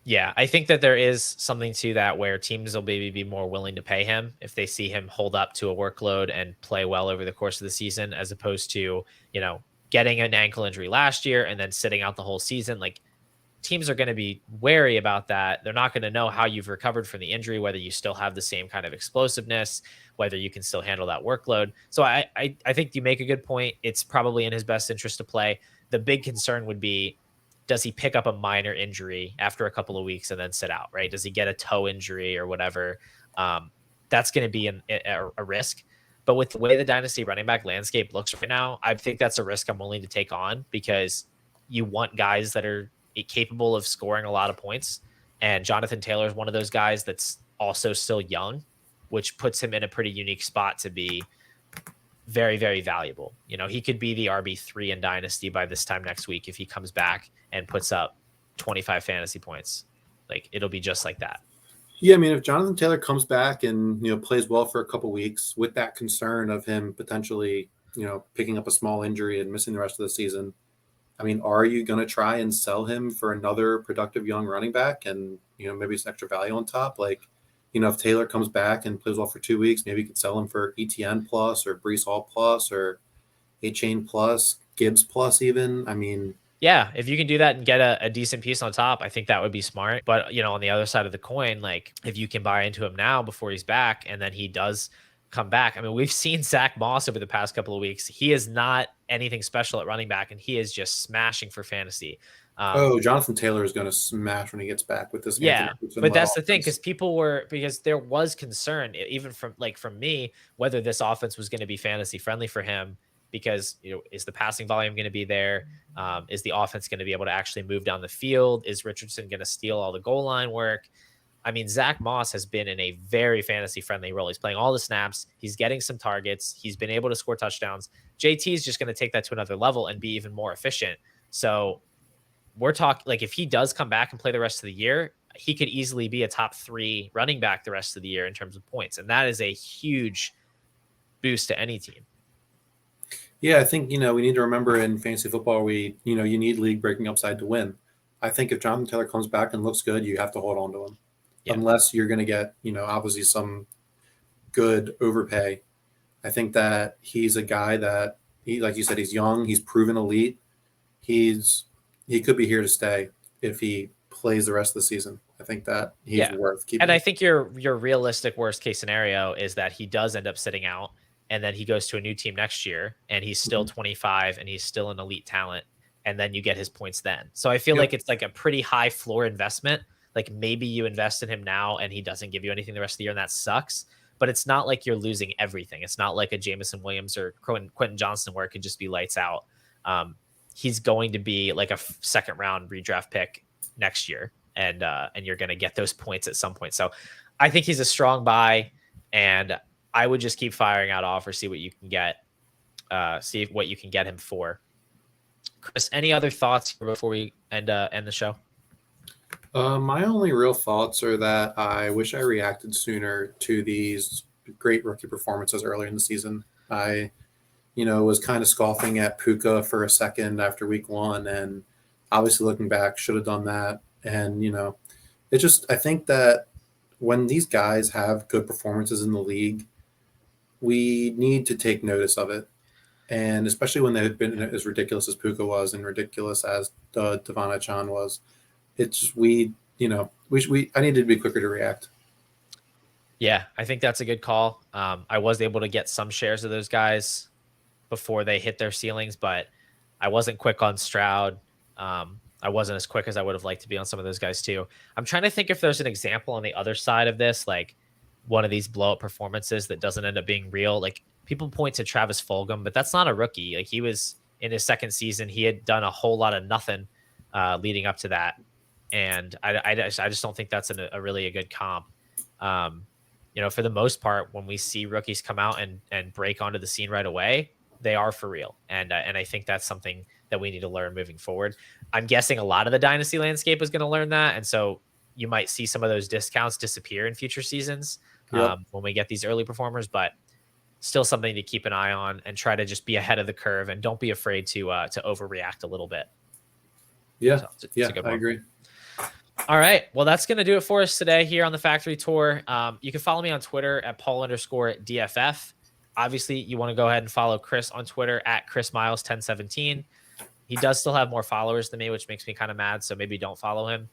Yeah, I think that there is something to that where teams will maybe be more willing to pay him if they see him hold up to a workload and play well over the course of the season, as opposed to, getting an ankle injury last year and then sitting out the whole season. Like, teams are going to be wary about that. They're not going to know how you've recovered from the injury, whether you still have the same kind of explosiveness, whether you can still handle that workload. So I think you make a good point. It's probably in his best interest to play. The big concern would be, does he pick up a minor injury after a couple of weeks and then sit out, right? Does he get a toe injury or whatever? That's going to be a risk. But with the way the dynasty running back landscape looks right now, I think that's a risk I'm willing to take on, because you want guys that are capable of scoring a lot of points. And Jonathan Taylor is one of those guys that's also still young, which puts him in a pretty unique spot to be very, very valuable. He could be the RB3 in dynasty by this time next week if he comes back and puts up 25 fantasy points. Like, it'll be just like that. Yeah, I mean, if Jonathan Taylor comes back and, plays well for a couple weeks with that concern of him potentially, picking up a small injury and missing the rest of the season, I mean, are you going to try and sell him for another productive young running back and, maybe some extra value on top? Like, if Taylor comes back and plays well for 2 weeks, maybe you could sell him for ETN plus or Breece Hall plus or Achane plus, Gibbs plus even. I mean, Yeah, if you can do that and get a decent piece on top, I think that would be smart. But on the other side of the coin, like if you can buy into him now before he's back, and then he does come back. I mean, we've seen Zach Moss over the past couple of weeks. He is not anything special at running back, and he is just smashing for fantasy. Oh, Jonathan Taylor is going to smash when he gets back with this Anthony Yeah, Richardson but led that's the thing, offense. because there was concern, even from me, whether this offense was going to be fantasy friendly for him. Because is the passing volume going to be there? Is the offense going to be able to actually move down the field? Is Richardson going to steal all the goal line work? I mean, Zach Moss has been in a very fantasy friendly role. He's playing all the snaps. He's getting some targets. He's been able to score touchdowns. JT is just going to take that to another level and be even more efficient. So we're talking, like, if he does come back and play the rest of the year, he could easily be a top 3 running back the rest of the year in terms of points. And that is a huge boost to any team. Yeah, I think, we need to remember in fantasy football, you need league breaking upside to win. I think if Jonathan Taylor comes back and looks good, you have to hold on to him. Yeah. Unless you're going to get, obviously some good overpay. I think that he's a guy that, like you said, he's young, he's proven elite. He could be here to stay if he plays the rest of the season. I think that he's worth keeping. And I think your realistic worst case scenario is that he does end up sitting out, and then he goes to a new team next year, and he's still 25 and he's still an elite talent, and then you get his points then. So I feel like it's like a pretty high floor investment. Like maybe you invest in him now and he doesn't give you anything the rest of the year, and that sucks. But it's not like you're losing everything. It's not like a Jameson Williams or Quentin Johnston where it could just be lights out. He's going to be like a second round redraft pick next year, and you're going to get those points at some point. So I think he's a strong buy, and I would just keep firing out offers, see what you can get, see what you can get him for. Chris, any other thoughts before we end the show? My only real thoughts are that I wish I reacted sooner to these great rookie performances earlier in the season. I, was kind of scoffing at Puka for a second after week 1, and obviously looking back, should have done that. And, I think that when these guys have good performances in the league, we need to take notice of it. And especially when they've been as ridiculous as Puka was and ridiculous as De'Von Achane was, it's I needed to be quicker to react. Yeah, I think that's a good call. I was able to get some shares of those guys before they hit their ceilings, but I wasn't quick on Stroud. I wasn't as quick as I would have liked to be on some of those guys too. I'm trying to think if there's an example on the other side of this, like one of these blow up performances that doesn't end up being real. Like people point to Travis Fulgham, but that's not a rookie. Like he was in his second season. He had done a whole lot of nothing leading up to that. And I just don't think that's a really a good comp. For the most part, when we see rookies come out and break onto the scene right away, they are for real. And I think that's something that we need to learn moving forward. I'm guessing a lot of the dynasty landscape is going to learn that. And so you might see some of those discounts disappear in future seasons when we get these early performers, but still something to keep an eye on and try to just be ahead of the curve, and don't be afraid to overreact a little bit. Yeah. So it's a good one. I agree. All right. Well, that's going to do it for us today here on the Factory Tour. You can follow me on Twitter at Paul_DFF. Obviously, you want to go ahead and follow Chris on Twitter at ChrisMiles1017. He does still have more followers than me, which makes me kind of mad. So maybe don't follow him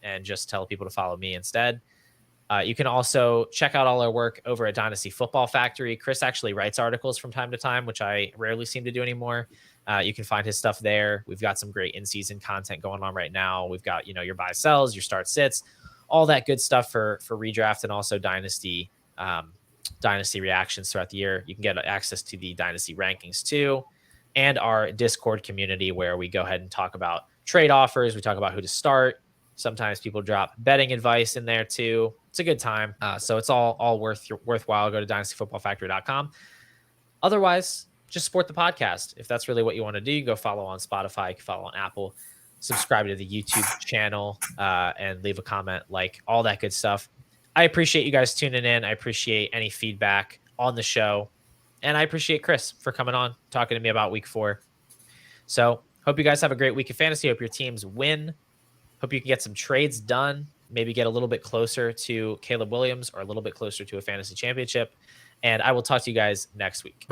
and just tell people to follow me instead. You can also check out all our work over at Dynasty Football Factory. Chris actually writes articles from time to time, which I rarely seem to do anymore. You can find his stuff there. We've got some great in-season content going on right now. We've got, your buy sells, your start sits, all that good stuff for redraft, and also dynasty reactions throughout the year. You can get access to the dynasty rankings too, and our Discord community where we go ahead and talk about trade offers. We talk about who to start. Sometimes people drop betting advice in there too. It's a good time. So it's all worthwhile. Go to dynastyfootballfactory.com. Otherwise, just support the podcast. If that's really what you want to do, you can go follow on Spotify, you can follow on Apple, subscribe to the YouTube channel, and leave a comment, like all that good stuff. I appreciate you guys tuning in. I appreciate any feedback on the show. And I appreciate Chris for coming on, talking to me about week 4. So hope you guys have a great week of fantasy. Hope your teams win. Hope you can get some trades done, maybe get a little bit closer to Caleb Williams or a little bit closer to a fantasy championship. And I will talk to you guys next week.